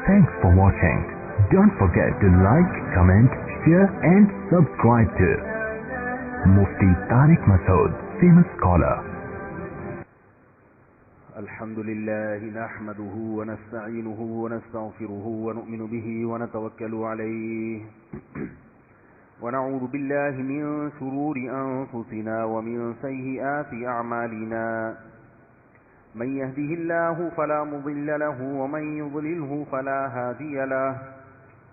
Thanks for watching. Don't forget to like, comment, share and subscribe to Mufti Tariq Masood, famous scholar. الحمد لله نحمده ونستعينه ونستغفره ونؤمن به ونتوكل عليه ونعوذ بالله من شرور أنفسنا ومن سيئات أعمالنا من يهده الله فلا مضل له ومن يضلله فلا هادي له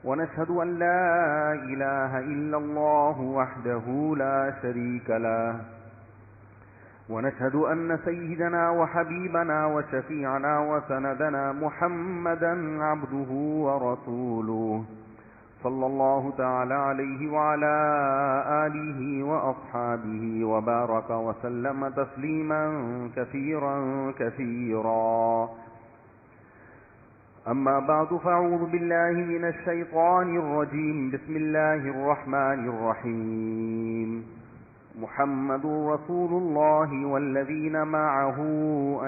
ونشهد أن لا إله إلا الله وحده لا شريك له ونشهد أن سيدنا وحبيبنا وشفيعنا وسندنا محمدا عبده ورسوله صلى الله تعالى عليه وعلى آله وأصحابه وبارك وسلم تسليما كثيرا كثيرا أما بعد فأعوذ بالله من الشيطان الرجيم بسم الله الرحمن الرحيم محمد رسول الله والذين معه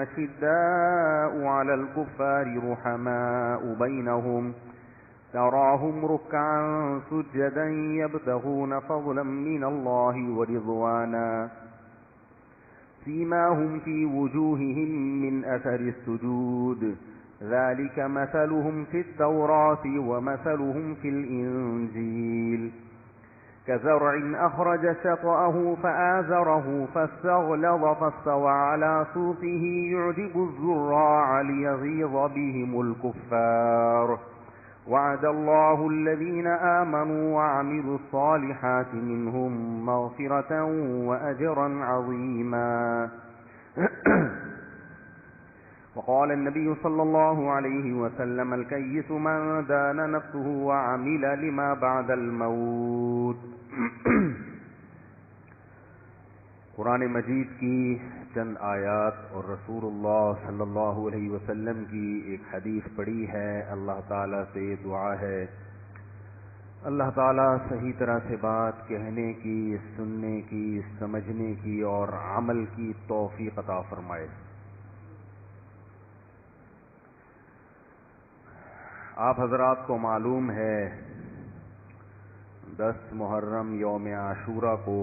أشداء على الكفار رحماء بينهم تراهم ركعا سجدا يبتغون فضلا من الله ورضوانا سيماهم في وجوههم من أثر السجود ذلك مثلهم في التوراة ومثلهم في الإنجيل كزرع أخرج شطأه فآزره فاستغلظ فاستوى على سوقه يعجب الزراع ليغيظ بهم الكفار وعد الله الذين آمنوا وعملوا الصالحات منهم مغفرة وأجرا عظيما وقال النبي صلى الله عليه وسلم الكيس من دان نفسه وعمل لما بعد الموت قرآن مجید کی چند آیات اور رسول اللہ صلی اللہ علیہ وسلم کی ایک حدیث پڑھی ہے. اللہ تعالیٰ سے دعا ہے اللہ تعالیٰ صحیح طرح سے بات کہنے کی، سننے کی، سمجھنے کی اور عمل کی توفیق عطا فرمائے. آپ حضرات کو معلوم ہے 10 محرم یوم عاشورہ کو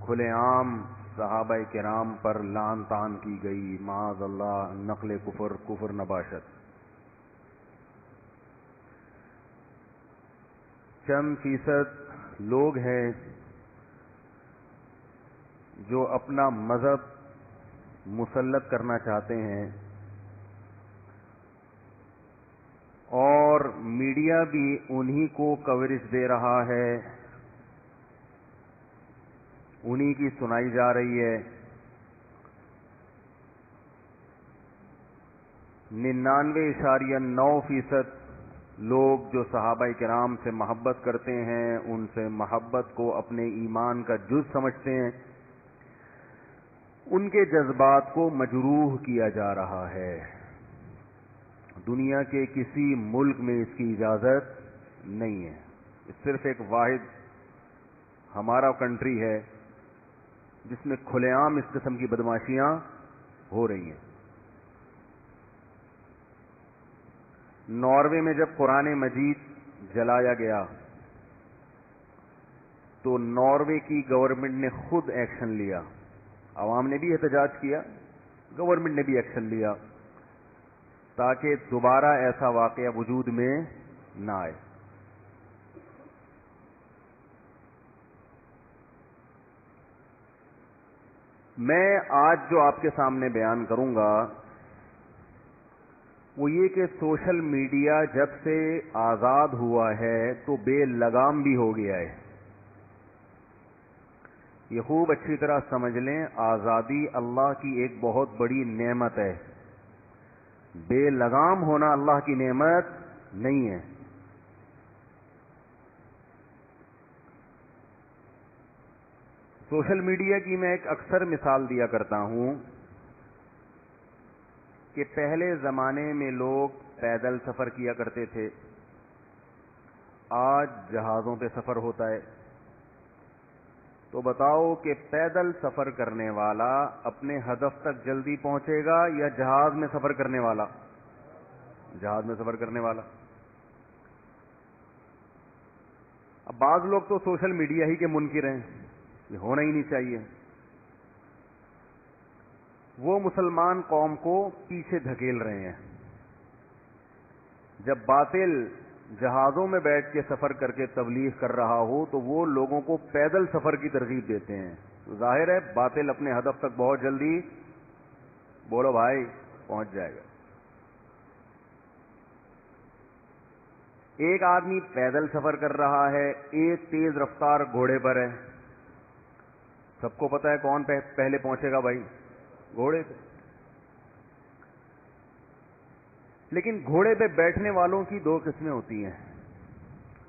کھلے عام صحابہ کرام پر لعن طعن کی گئی. معاذ اللہ، نقل کفر نباشت. چند فیصد لوگ ہیں جو اپنا مذہب مسلط کرنا چاہتے ہیں اور میڈیا بھی انہی کو کوریج دے رہا ہے، انہی کی سنائی جا رہی ہے. 99.9% لوگ جو صحابہ کرام سے محبت کرتے ہیں، ان سے محبت کو اپنے ایمان کا جز سمجھتے ہیں، ان کے جذبات کو مجروح کیا جا رہا ہے. دنیا کے کسی ملک میں اس کی اجازت نہیں ہے. صرف ایک واحد ہمارا کنٹری ہے جس میں کھلے عام اس قسم کی بدماشیاں ہو رہی ہیں. ناروے میں جب قرآن مجید جلایا گیا تو ناروے کی گورنمنٹ نے خود ایکشن لیا. عوام نے بھی احتجاج کیا، گورنمنٹ نے بھی ایکشن لیا تاکہ دوبارہ ایسا واقعہ وجود میں نہ آئے. میں آج جو آپ کے سامنے بیان کروں گا وہ یہ کہ سوشل میڈیا جب سے آزاد ہوا ہے تو بے لگام بھی ہو گیا ہے. یہ خوب اچھی طرح سمجھ لیں، آزادی اللہ کی ایک بہت بڑی نعمت ہے. بے لگام ہونا اللہ کی نعمت نہیں ہے. سوشل میڈیا کی میں ایک اکثر مثال دیا کرتا ہوں کہ پہلے زمانے میں لوگ پیدل سفر کیا کرتے تھے، آج جہازوں پہ سفر ہوتا ہے. تو بتاؤ کہ پیدل سفر کرنے والا اپنے ہدف تک جلدی پہنچے گا یا جہاز میں سفر کرنے والا؟ جہاز میں سفر کرنے والا. اب بعض لوگ تو سوشل میڈیا ہی کے منکر ہیں، یہ ہونا ہی نہیں چاہیے. وہ مسلمان قوم کو پیچھے دھکیل رہے ہیں. جب باطل جہازوں میں بیٹھ کے سفر کر کے تبلیغ کر رہا ہو تو وہ لوگوں کو پیدل سفر کی ترغیب دیتے ہیں. تو ظاہر ہے باطل اپنے ہدف تک بہت جلدی، بولو بھائی، پہنچ جائے گا. ایک آدمی پیدل سفر کر رہا ہے، ایک تیز رفتار گھوڑے پر ہے. سب کو پتا ہے کون پہلے پہنچے گا بھائی؟ گھوڑے پہ. لیکن گھوڑے پہ بیٹھنے والوں کی دو قسمیں ہوتی ہیں.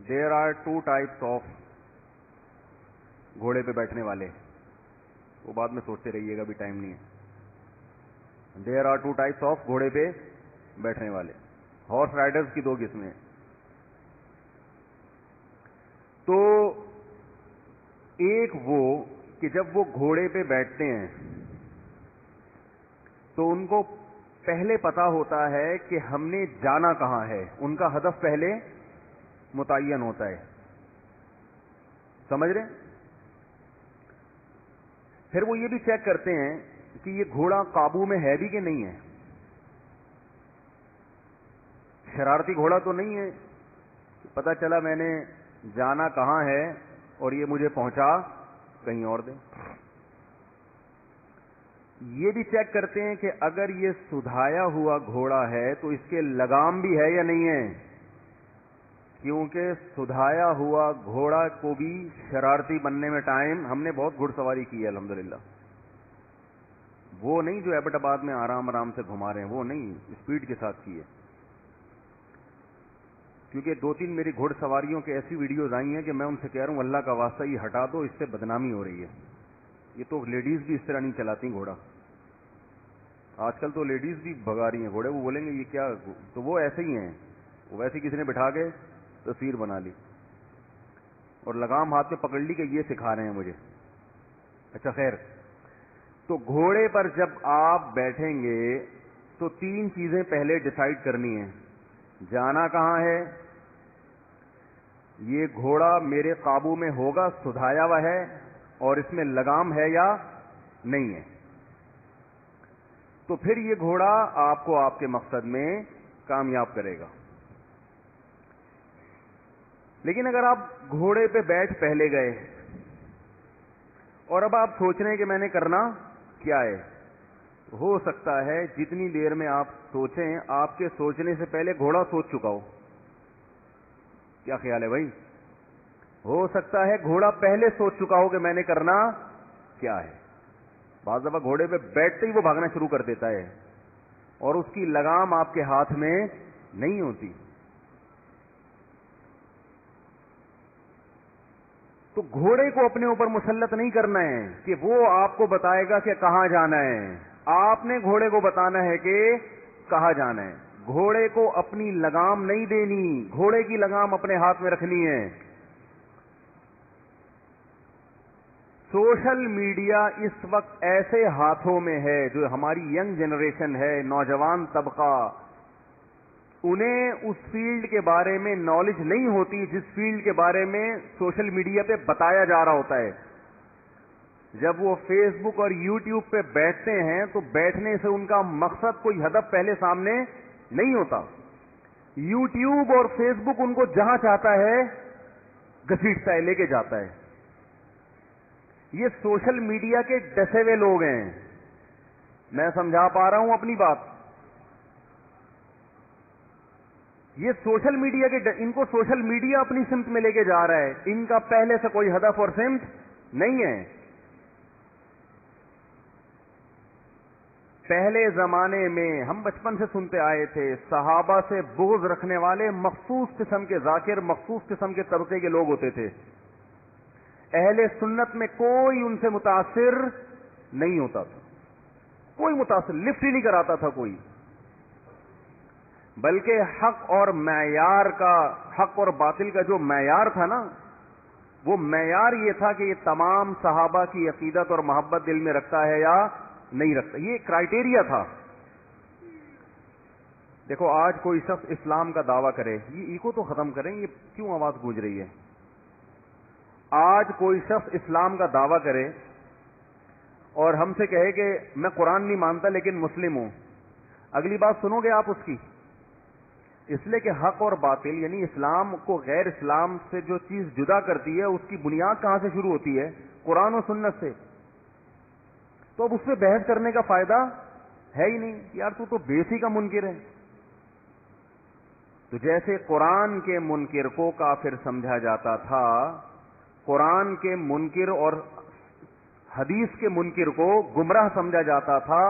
There are two types of گھوڑے پہ بیٹھنے والے. وہ بعد میں سوچتے رہیے گا، بھی ٹائم نہیں ہے. There are two types of گھوڑے پہ بیٹھنے والے. ہارس رائڈرز کی دو قسمیں. تو ایک وہ کہ جب وہ گھوڑے پہ بیٹھتے ہیں تو ان کو پہلے پتا ہوتا ہے کہ ہم نے جانا کہاں ہے. ان کا ہدف پہلے متعین ہوتا ہے. سمجھ رہے؟ پھر وہ یہ بھی چیک کرتے ہیں کہ یہ گھوڑا قابو میں ہے بھی کہ نہیں ہے. شرارتی گھوڑا تو نہیں ہے، پتا چلا میں نے جانا کہاں ہے اور یہ مجھے پہنچا کہیں اور دے. یہ بھی چیک کرتے ہیں کہ اگر یہ سدھایا ہوا گھوڑا ہے تو اس کے لگام بھی ہے یا نہیں ہے، کیونکہ سدھایا ہوا گھوڑا کو بھی شرارتی بننے میں ٹائم. ہم نے بہت گھڑ سواری کی ہے الحمدللہ. وہ نہیں جو ایبٹ آباد میں آرام آرام سے گھما رہے ہیں، وہ نہیں، اسپیڈ کے ساتھ کی ہے. کیونکہ دو تین میری گھڑ سواریوں کے ایسی ویڈیوز آئی ہیں کہ میں ان سے کہہ رہا ہوں اللہ کا واسطہ یہ ہٹا دو، اس سے بدنامی ہو رہی ہے. یہ تو لیڈیز بھی اس طرح نہیں چلاتی گھوڑا. آج کل تو لیڈیز بھی بھگا رہی ہیں گھوڑے. وہ بولیں گے یہ کیا، تو وہ ایسے ہی ہیں. وہ ویسے کسی نے بٹھا کے تصویر بنا لی اور لگام ہاتھ میں پکڑ لی کہ یہ سکھا رہے ہیں مجھے. اچھا خیر. تو گھوڑے پر جب آپ بیٹھیں گے تو تین چیزیں پہلے ڈیسائیڈ کرنی ہیں. جانا کہاں ہے، یہ گھوڑا میرے قابو میں ہوگا، سدھایا ہوا ہے، اور اس میں لگام ہے یا نہیں ہے. تو پھر یہ گھوڑا آپ کو آپ کے مقصد میں کامیاب کرے گا. لیکن اگر آپ گھوڑے پہ بیٹھ پہلے گئے اور اب آپ سوچ رہے ہیں کہ میں نے کرنا کیا ہے، ہو سکتا ہے جتنی دیر میں آپ سوچیں آپ کے سوچنے سے پہلے گھوڑا سوچ چکا ہو. کیا خیال ہے بھائی؟ ہو سکتا ہے گھوڑا پہلے سوچ چکا ہو کہ میں نے کرنا کیا ہے. بعض دفعہ گھوڑے پہ بیٹھتے ہی وہ بھاگنا شروع کر دیتا ہے اور اس کی لگام آپ کے ہاتھ میں نہیں ہوتی. تو گھوڑے کو اپنے اوپر مسلط نہیں کرنا ہے کہ وہ آپ کو بتائے گا کہ کہاں جانا ہے. آپ نے گھوڑے کو بتانا ہے کہ کہاں جانا ہے. گھوڑے کو اپنی لگام نہیں دینی، گھوڑے کی لگام اپنے ہاتھ میں رکھنی ہے. سوشل میڈیا اس وقت ایسے ہاتھوں میں ہے، جو ہماری ینگ جنریشن ہے، نوجوان طبقہ، انہیں اس فیلڈ کے بارے میں نالج نہیں ہوتی جس فیلڈ کے بارے میں سوشل میڈیا پہ بتایا جا رہا ہوتا ہے. جب وہ فیس بک اور یوٹیوب پہ بیٹھتے ہیں تو بیٹھنے سے ان کا مقصد، کوئی ہدف پہلے سامنے نہیں ہوتا. یوٹیوب اور فیس بک ان کو جہاں چاہتا ہے گھسیٹتا ہے، لے کے جاتا ہے. یہ سوشل میڈیا کے ڈسے ہوئے لوگ ہیں. میں سمجھا پا رہا ہوں اپنی بات؟ یہ سوشل میڈیا کے ان کو سوشل میڈیا اپنی سمت میں لے کے جا رہا ہے. ان کا پہلے سے کوئی ہدف اور سمت نہیں ہے. پہلے زمانے میں ہم بچپن سے سنتے آئے تھے، صحابہ سے بغض رکھنے والے مخصوص قسم کے ذاکر، مخصوص قسم کے طبقے کے لوگ ہوتے تھے. اہل سنت میں کوئی ان سے متاثر نہیں ہوتا تھا، کوئی متاثر لفٹ ہی نہیں کراتا تھا کوئی. بلکہ حق اور معیار کا، حق اور باطل کا جو معیار تھا نا، وہ معیار یہ تھا کہ یہ تمام صحابہ کی عقیدت اور محبت دل میں رکھتا ہے یا نہیں رکھتا. یہ کرائیٹیریا تھا. دیکھو آج کوئی شخص اسلام کا دعویٰ کرے, یہ ایکو تو ختم کریں, یہ کیوں آواز گونج رہی ہے. آج کوئی شخص اسلام کا دعویٰ کرے اور ہم سے کہے کہ میں قرآن نہیں مانتا لیکن مسلم ہوں, اگلی بات سنو گے آپ اس کی؟ اس لیے کہ حق اور باطل یعنی اسلام کو غیر اسلام سے جو چیز جدا کرتی ہے اس کی بنیاد کہاں سے شروع ہوتی ہے؟ قرآن و سنت سے. تو اب اس پہ بحث کرنے کا فائدہ ہے ہی نہیں. یار تو بیسی کا منکر ہے. تو جیسے قرآن کے منکر کو کافر سمجھا جاتا تھا, قرآن کے منکر اور حدیث کے منکر کو گمراہ سمجھا جاتا تھا,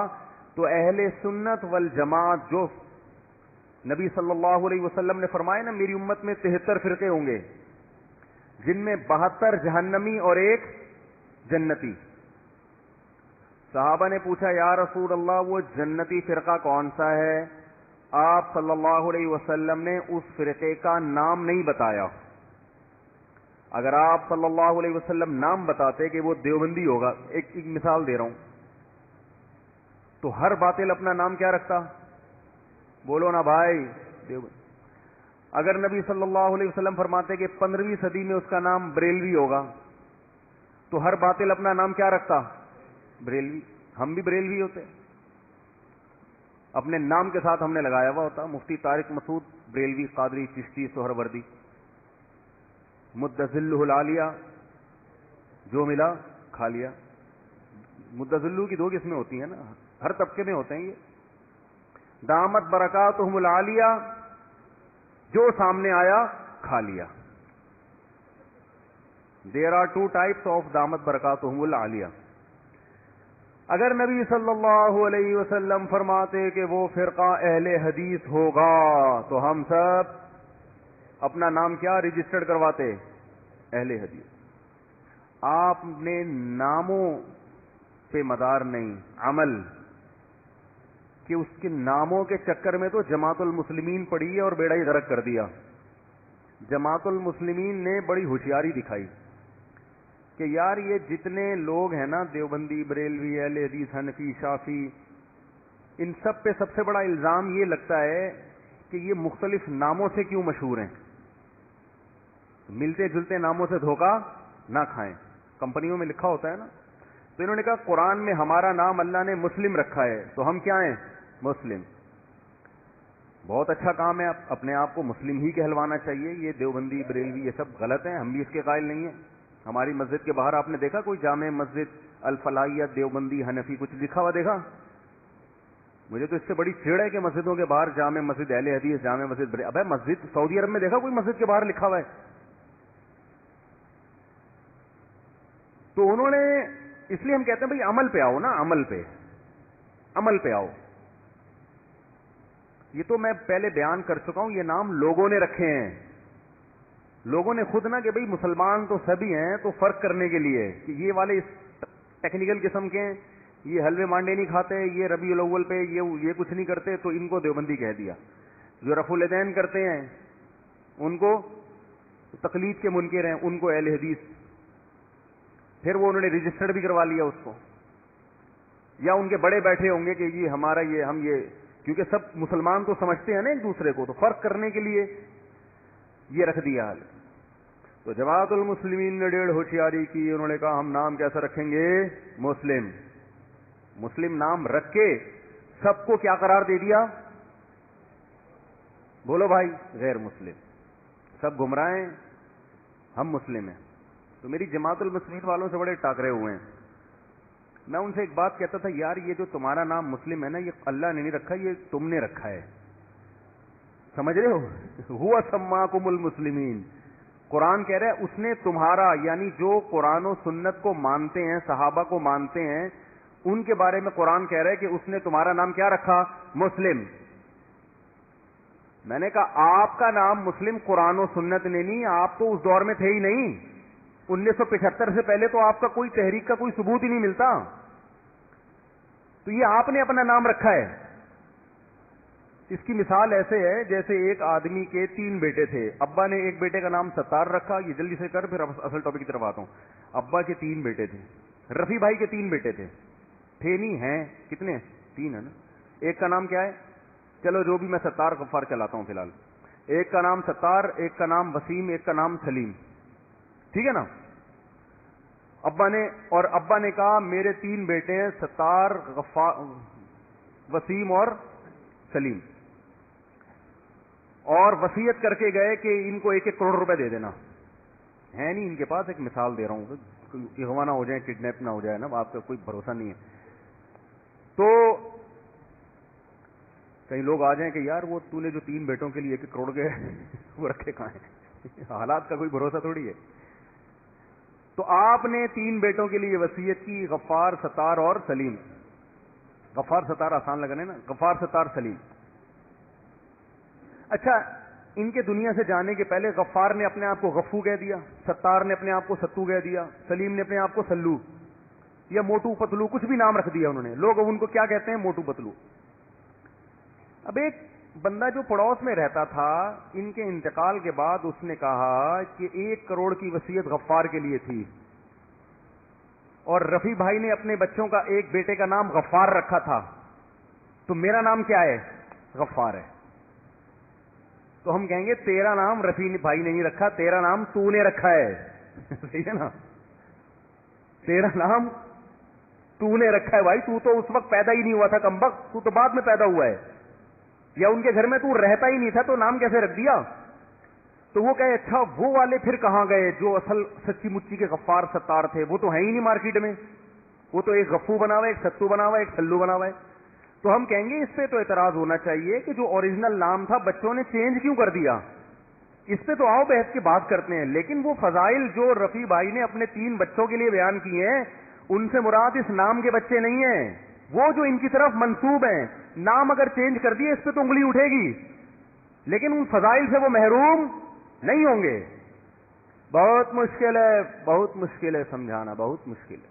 تو اہل سنت والجماعت جو نبی صلی اللہ علیہ وسلم نے فرمایا نا میری امت میں 73 فرقے ہوں گے جن میں 72 جہنمی اور 1 جنتی. صحابہ نے پوچھا یا رسول اللہ وہ جنتی فرقہ کون سا ہے؟ آپ صلی اللہ علیہ وسلم نے اس فرقے کا نام نہیں بتایا. اگر آپ صلی اللہ علیہ وسلم نام بتاتے کہ وہ دیوبندی ہوگا, ایک مثال دے رہا ہوں, تو ہر باطل اپنا نام کیا رکھتا؟ بولو نا بھائی, دیوبند. اگر نبی صلی اللہ علیہ وسلم فرماتے کہ 15ویں صدی میں اس کا نام بریلوی ہوگا, تو ہر باطل اپنا نام کیا رکھتا؟ بریلوی. ہم بھی بریلوی ہوتے, اپنے نام کے ساتھ ہم نے لگایا ہوا ہوتا. مفتی طارق مسعود بریلوی, قادری, چشتی, سہروردی. مدذلہ العالیہ, جو ملا کھا لیا. مدذلو کی 2 قسمیں ہوتی ہیں نا, ہر طبقے میں ہوتے ہیں یہ. دامت برکاتہم العالیہ, جو سامنے آیا کھا لیا. دیر آر 2 types of دامت برکاتہم العالیہ. اگر نبی صلی اللہ علیہ وسلم فرماتے کہ وہ فرقہ اہل حدیث ہوگا, تو ہم سب اپنا نام کیا رجسٹرڈ کرواتے؟ اہل حدیث. آپ نے ناموں پہ مدار نہیں, عمل کہ اس کے ناموں کے چکر میں تو جماعت المسلمین پڑی ہے اور بیڑا ہی غرق کر دیا. جماعت المسلمین نے بڑی ہوشیاری دکھائی کہ یار یہ جتنے لوگ ہیں نا, دیوبندی, بریلوی, اہل حدیث, حنفی, شافی, ان سب پہ سب سے بڑا الزام یہ لگتا ہے کہ یہ مختلف ناموں سے کیوں مشہور ہیں. ملتے جلتے ناموں سے دھوکہ نہ کھائیں. کمپنیوں میں لکھا ہوتا ہے نا, تو انہوں نے کہا قرآن میں ہمارا نام اللہ نے مسلم رکھا ہے, تو ہم کیا ہیں؟ مسلم. بہت اچھا کام ہے, اپنے آپ کو مسلم ہی کہلوانا چاہیے. یہ دیوبندی, بریلوی, یہ سب غلط ہیں, ہم بھی اس کے قائل نہیں ہیں. ہماری مسجد کے باہر آپ نے دیکھا کوئی جامع مسجد الفلاحیہ دیوبندی حنفی کچھ لکھا ہوا دیکھا؟ مجھے تو اس سے بڑی چڑ ہے کہ مسجدوں کے باہر جامع مسجد اہل حدیث, جامع مسجد. ابے مسجد سعودی عرب میں دیکھا کوئی مسجد کے باہر لکھا ہوا ہے؟ تو انہوں نے, اس لیے ہم کہتے ہیں بھائی عمل پہ آؤ نا, عمل پہ آؤ. یہ تو میں پہلے بیان کر چکا ہوں, یہ نام لوگوں نے رکھے ہیں. لوگوں نے خود نا کہ بھئی مسلمان تو سبھی ہیں, تو فرق کرنے کے لیے کہ یہ والے اس ٹیکنیکل قسم کے ہیں, یہ حلوے مانڈے نہیں کھاتے, یہ ربیع الاول پہ یہ کچھ نہیں کرتے, تو ان کو دیوبندی کہہ دیا. جو رفع الیدین کرتے ہیں ان کو تقلید کے منکر ہیں, ان کو اہل حدیث. پھر وہ انہوں نے رجسٹرڈ بھی کروا لیا اس کو. یا ان کے بڑے بیٹھے ہوں گے کہ یہ ہمارا, یہ ہم یہ, کیونکہ سب مسلمان تو سمجھتے ہیں نا ایک دوسرے کو, تو فرق کرنے کے لیے یہ رکھ دیا حال. تو جماعت المسلمین نے 1.5 ہوشیاری کی, انہوں نے کہا ہم نام کیسا رکھیں گے؟ مسلم. مسلم نام رکھ کے سب کو کیا قرار دے دیا؟ بولو بھائی, غیر مسلم. سب گمراہ ہیں, ہم مسلم ہیں. تو میری جماعت المسلمین والوں سے بڑے ٹاکرے ہوئے ہیں. میں ان سے ایک بات کہتا تھا, یار یہ جو تمہارا نام مسلم ہے نا, یہ اللہ نے نہیں رکھا, یہ تم نے رکھا ہے. سمجھ رہے ہو؟ ہوا سماکم المسلمین. قرآن کہہ رہا ہے اس نے تمہارا, یعنی جو قرآن و سنت کو مانتے ہیں, صحابہ کو مانتے ہیں, ان کے بارے میں قرآن کہہ رہا ہے کہ اس نے تمہارا نام کیا رکھا؟ مسلم. میں نے کہا آپ کا نام مسلم قرآن و سنت نے نہیں, آپ تو اس دور میں تھے ہی نہیں. 1975 سے پہلے تو آپ کا کوئی تحریک کا کوئی ثبوت ہی نہیں ملتا. تو یہ آپ نے اپنا نام رکھا ہے. اس کی مثال ایسے ہے جیسے ایک آدمی کے 3 بیٹے تھے. ابا نے ایک بیٹے کا نام ستار رکھا. یہ جلدی سے کر, پھر اصل ٹاپک کی طرف آتا ہوں. ابا کے 3 بیٹے تھے. رفیع بھائی کے 3 بیٹے تھے. تھے نہیں ہیں, کتنے؟ 3 ہے نا. ایک کا نام کیا ہے؟ چلو جو بھی، میں ستار غفار چلاتا ہوں فی الحال. ایک کا نام ستار، ایک کا نام وسیم، ایک کا نام سلیم. ٹھیک ہے نا. ابا نے کہا میرے 3 بیٹے ہیں، ستار، غفار، وسیم اور سلیم، اور وصیت کر کے گئے کہ ان کو 1-1 کروڑ روپے دے دینا. ہے نہیں ان کے پاس، ایک مثال دے رہا ہوں، اغوا نہ ہو جائے، کڈنیپ نہ ہو جائے نا، آپ کا کوئی بھروسہ نہیں ہے. تو کئی لوگ آ جائیں کہ یار وہ تو نے جو 3 بیٹوں کے لیے 1-1 کروڑ گئے وہ رکھے کہاں ہیں؟ حالات کا کوئی بھروسہ تھوڑی ہے. تو آپ نے 3 بیٹوں کے لیے وصیت کی، غفار، ستار اور سلیم. غفار ستار آسان لگنے نا، غفار ستار سلیم. اچھا، ان کے دنیا سے جانے کے پہلے غفار نے اپنے آپ کو غفو کہہ دیا، ستار نے اپنے آپ کو ستو کہہ دیا، سلیم نے اپنے آپ کو سلو یا موٹو پتلو، کچھ بھی نام رکھ دیا انہوں نے. لوگ اب ان کو کیا کہتے ہیں؟ موٹو پتلو. اب ایک بندہ جو پڑوس میں رہتا تھا، ان کے انتقال کے بعد اس نے کہا کہ 1 کروڑ کی وصیت غفار کے لیے تھی، اور رفیع بھائی نے اپنے بچوں کا ایک بیٹے کا نام غفار رکھا تھا، تو میرا نام کیا ہے؟ غفار ہے. تو ہم کہیں گے تیرا نام رفیع بھائی نے نہیں رکھا، تیرا نام تو نے رکھا ہے. صحیح ہے نا؟ تیرا نام تو نے رکھا ہے بھائی، تو اس وقت پیدا ہی نہیں ہوا تھا کمبخت، تو بعد میں پیدا ہوا ہے، یا ان کے گھر میں تو رہتا ہی نہیں تھا، تو نام کیسے رکھ دیا؟ تو وہ کہے اچھا وہ والے پھر کہاں گئے جو اصل سچی مچی کے غفار ستار تھے؟ وہ تو ہیں ہی نہیں مارکیٹ میں، وہ تو ایک غفو بنا ہوا ہے، ایک ستو بنا ہوا ہے، ایک سلو بنا ہوا ہے. تو ہم کہیں گے اس پہ تو اعتراض ہونا چاہیے کہ جو اوریجنل نام تھا بچوں نے چینج کیوں کر دیا. اس پہ تو آؤ بحث کی بات کرتے ہیں. لیکن وہ فضائل جو رفیع بھائی نے اپنے 3 بچوں کے لیے بیان کیے ہیں، ان سے مراد اس نام کے بچے نہیں ہیں، وہ جو ان کی طرف منسوب ہیں. نام اگر چینج کر دیے اس پہ تو انگلی اٹھے گی، لیکن ان فضائل سے وہ محروم نہیں ہوں گے. بہت مشکل ہے، بہت مشکل ہے سمجھانا، بہت مشکل ہے.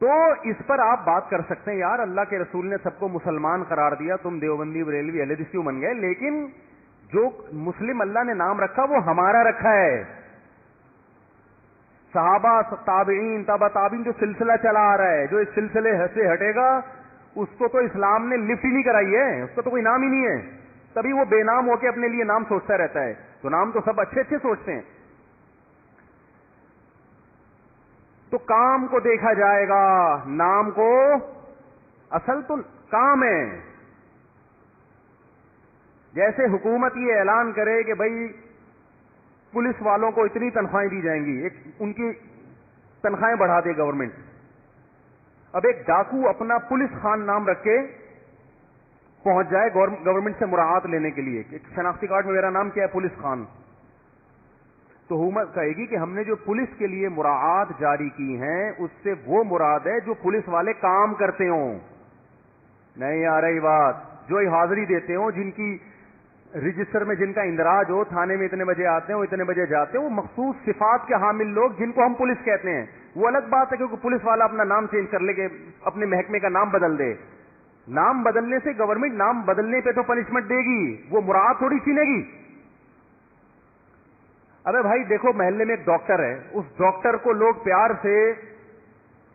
تو اس پر آپ بات کر سکتے ہیں یار اللہ کے رسول نے سب کو مسلمان قرار دیا، تم دیوبندی بریلوی اہل حدیث کیوں بن گئے؟ لیکن جو مسلم اللہ نے نام رکھا وہ ہمارا رکھا ہے. صحابہ، تابعین، تابع تابعین جو سلسلہ چلا آ رہا ہے، جو اس سلسلے سے ہٹے گا اس کو تو اسلام نے لفٹ ہی نہیں کرائی ہے، اس کو تو کوئی نام ہی نہیں ہے. تبھی وہ بے نام ہو کے اپنے لیے نام سوچتا رہتا ہے. تو نام تو سب اچھے اچھے سوچتے ہیں. تو کام کو دیکھا جائے گا، نام کو. اصل تو کام ہے. جیسے حکومت یہ اعلان کرے کہ بھائی پولیس والوں کو اتنی تنخواہیں دی جائیں گی، ان کی تنخواہیں بڑھا دے گورنمنٹ. اب ایک ڈاکو اپنا پولیس خان نام رکھ کے پہنچ جائے گورنمنٹ سے مراعات لینے کے لیے، ایک شناختی کارڈ میں میرا نام کیا ہے؟ پولیس خان. تو حکومت کہے گی کہ ہم نے جو پولیس کے لیے مراعات جاری کی ہیں اس سے وہ مراد ہے جو پولیس والے کام کرتے ہوں. نہیں آ رہی بات؟ جو حاضری دیتے ہوں، جن کی رجسٹر میں جن کا اندراج ہو، تھانے میں اتنے بجے آتے ہیں، وہ اتنے بجے جاتے ہیں، وہ مخصوص صفات کے حامل لوگ جن کو ہم پولیس کہتے ہیں. وہ الگ بات ہے کیونکہ پولیس والا اپنا نام چینج کر لے کے اپنے محکمے کا نام بدل دے. نام بدلنے سے گورنمنٹ نام بدلنے پہ تو پنشمنٹ دے گی، وہ مراعات تھوڑی چھینے گی. ابے بھائی دیکھو، محلے میں ایک ڈاکٹر ہے، اس ڈاکٹر کو لوگ پیار سے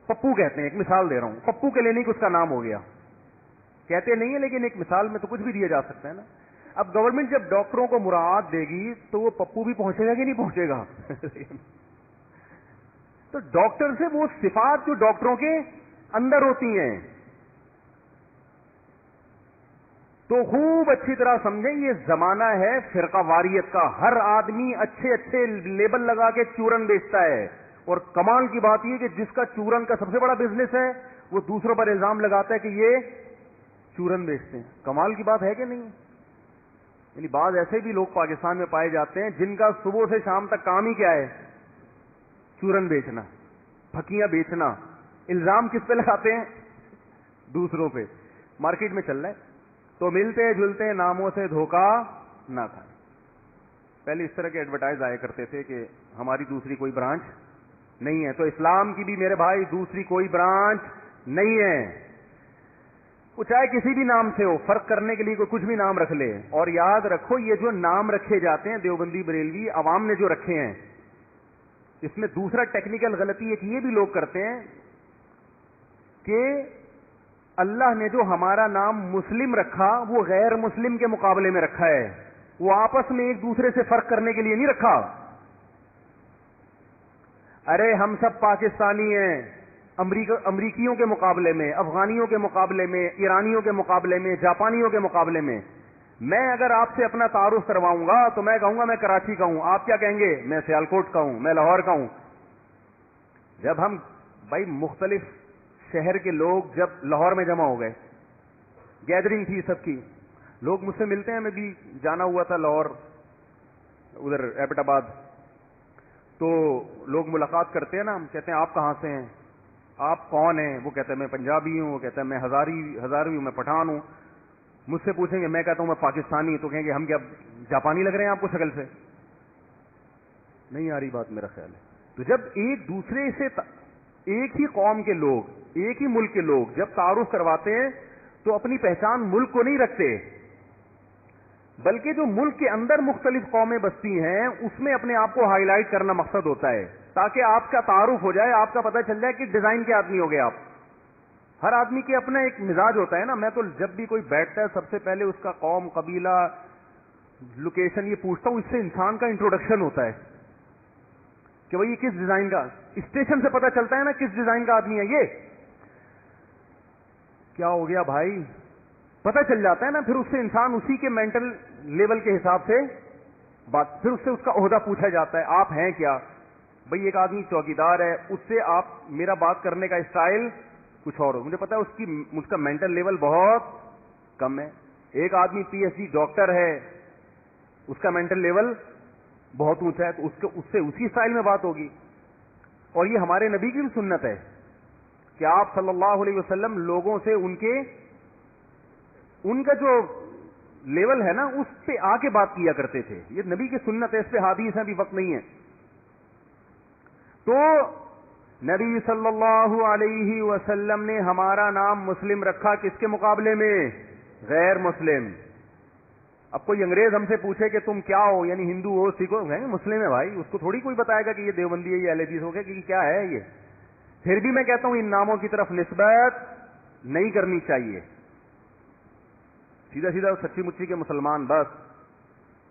پپو کہتے ہیں. ایک مثال دے رہا ہوں، پپو کے لیے نہیں کہ اس کا نام ہو گیا، کہتے نہیں ہے، لیکن ایک مثال میں تو کچھ بھی دیا جا سکتا ہے نا. اب گورنمنٹ جب ڈاکٹروں کو مراعات دے گی تو وہ پپو بھی پہنچے گا کہ نہیں پہنچے گا؟ تو ڈاکٹر سے وہ صفات جو ڈاکٹروں کے اندر ہوتی ہیں. تو خوب اچھی طرح سمجھیں، یہ زمانہ ہے فرقہ واریت کا. ہر آدمی اچھے اچھے لیبل لگا کے چورن بیچتا ہے، اور کمال کی بات یہ کہ جس کا چورن کا سب سے بڑا بزنس ہے وہ دوسروں پر الزام لگاتا ہے کہ یہ چورن بیچتے ہیں. کمال کی بات ہے کہ نہیں؟ یعنی بعض ایسے بھی لوگ پاکستان میں پائے جاتے ہیں جن کا صبح سے شام تک کام ہی کیا ہے؟ چورن بیچنا، پھکیاں بیچنا. الزام کس پہ لگاتے ہیں؟ دوسروں پہ. مارکیٹ میں چل رہا ہے. تو ملتے جلتے ناموں سے دھوکہ نہ کھائیں. پہلے اس طرح کے ایڈورٹائز آیا کرتے تھے کہ ہماری دوسری کوئی برانچ نہیں ہے. تو اسلام کی بھی میرے بھائی دوسری کوئی برانچ نہیں ہے. وہ چاہے کسی بھی نام سے ہو، فرق کرنے کے لیے کوئی کچھ بھی نام رکھ لے. اور یاد رکھو، یہ جو نام رکھے جاتے ہیں دیوبندی بریلوی عوام نے جو رکھے ہیں، اس میں دوسرا ٹیکنیکل غلطی ایک یہ بھی لوگ کرتے ہیں کہ اللہ نے جو ہمارا نام مسلم رکھا وہ غیر مسلم کے مقابلے میں رکھا ہے، وہ آپس میں ایک دوسرے سے فرق کرنے کے لیے نہیں رکھا۔ ارے ہم سب پاکستانی ہیں، امریکیوں کے مقابلے میں، افغانیوں کے مقابلے میں، ایرانیوں کے مقابلے میں، جاپانیوں کے مقابلے میں۔ میں اگر آپ سے اپنا تعارف کرواؤں گا تو میں کہوں گا میں کراچی کا ہوں، آپ کیا کہیں گے؟ میں سیالکوٹ کا ہوں، میں لاہور کا ہوں۔ جب ہم بھائی مختلف شہر کے لوگ جب لاہور میں جمع ہو گئے، گیدرنگ تھی سب کی، لوگ مجھ سے ملتے ہیں، میں بھی جانا ہوا تھا لاہور ادھر ایبٹ آباد، تو لوگ ملاقات کرتے ہیں نا، ہم کہتے ہیں آپ کہاں سے ہیں، آپ کون ہیں؟ وہ کہتے ہیں میں پنجابی ہوں، وہ کہتے ہیں میں ہزاروی ہوں، میں پٹھان ہوں۔ مجھ سے پوچھیں گے، میں کہتا ہوں میں پاکستانی ہوں، تو کہیں گے ہم کیا جاپانی لگ رہے ہیں آپ کو شکل سے؟ نہیں آ رہی بات میرا خیال ہے۔ تو جب ایک دوسرے سے ایک ہی قوم کے لوگ، ایک ہی ملک کے لوگ جب تعارف کرواتے ہیں تو اپنی پہچان ملک کو نہیں رکھتے، بلکہ جو ملک کے اندر مختلف قومیں بستی ہیں اس میں اپنے آپ کو ہائی لائٹ کرنا مقصد ہوتا ہے، تاکہ آپ کا تعارف ہو جائے، آپ کا پتہ چل جائے کہ ڈیزائن کے آدمی ہو گئے آپ۔ ہر آدمی کے اپنا ایک مزاج ہوتا ہے نا۔ میں تو جب بھی کوئی بیٹھتا ہے سب سے پہلے اس کا قوم، قبیلہ، لوکیشن یہ پوچھتا ہوں، اس سے انسان کا انٹروڈکشن ہوتا ہے کہ بھائی یہ کس ڈیزائن کا، اسٹیشن سے پتہ چلتا ہے نا کس ڈیزائن کا آدمی ہے۔ یہ کیا ہو گیا بھائی، پتہ چل جاتا ہے نا، پھر اس سے انسان اسی کے مینٹل لیول کے حساب سے بات، پھر اس سے اس کا عہدہ پوچھا جاتا ہے، آپ ہیں کیا؟ بھائی ایک آدمی چوکیدار ہے، اس سے آپ میرا بات کرنے کا اسٹائل کچھ اور ہو، مجھے پتا ہے اس کا مینٹل لیول بہت کم ہے۔ ایک آدمی پی ایچ ڈی ڈاکٹر ہے، اس کا مینٹل لیول بہت اونچا ہے، تو اس سے اسی اسٹائل میں بات ہوگی۔ اور یہ ہمارے نبی کی بھی سنت ہے کہ آپ صلی اللہ علیہ وسلم لوگوں سے ان کا جو لیول ہے نا اس پہ آ کے بات کیا کرتے تھے۔ یہ نبی کی سنت ہے، اس پہ حدیث ہے، ابھی وقت نہیں ہے۔ تو نبی صلی اللہ علیہ وسلم نے ہمارا نام مسلم رکھا، کس کے مقابلے میں؟ غیر مسلم۔ اب کوئی انگریز ہم سے پوچھے کہ تم کیا ہو، یعنی ہندو ہو، سکھ ہو، مسلم ہے بھائی، اس کو تھوڑی کوئی بتائے گا کہ یہ دیوبندی ہے، یہ اہل حدیث ہو گیا کہ کیا ہے یہ۔ پھر بھی میں کہتا ہوں ان ناموں کی طرف نسبت نہیں کرنی چاہیے، سیدھا سیدھا سچی مچی کے مسلمان بس۔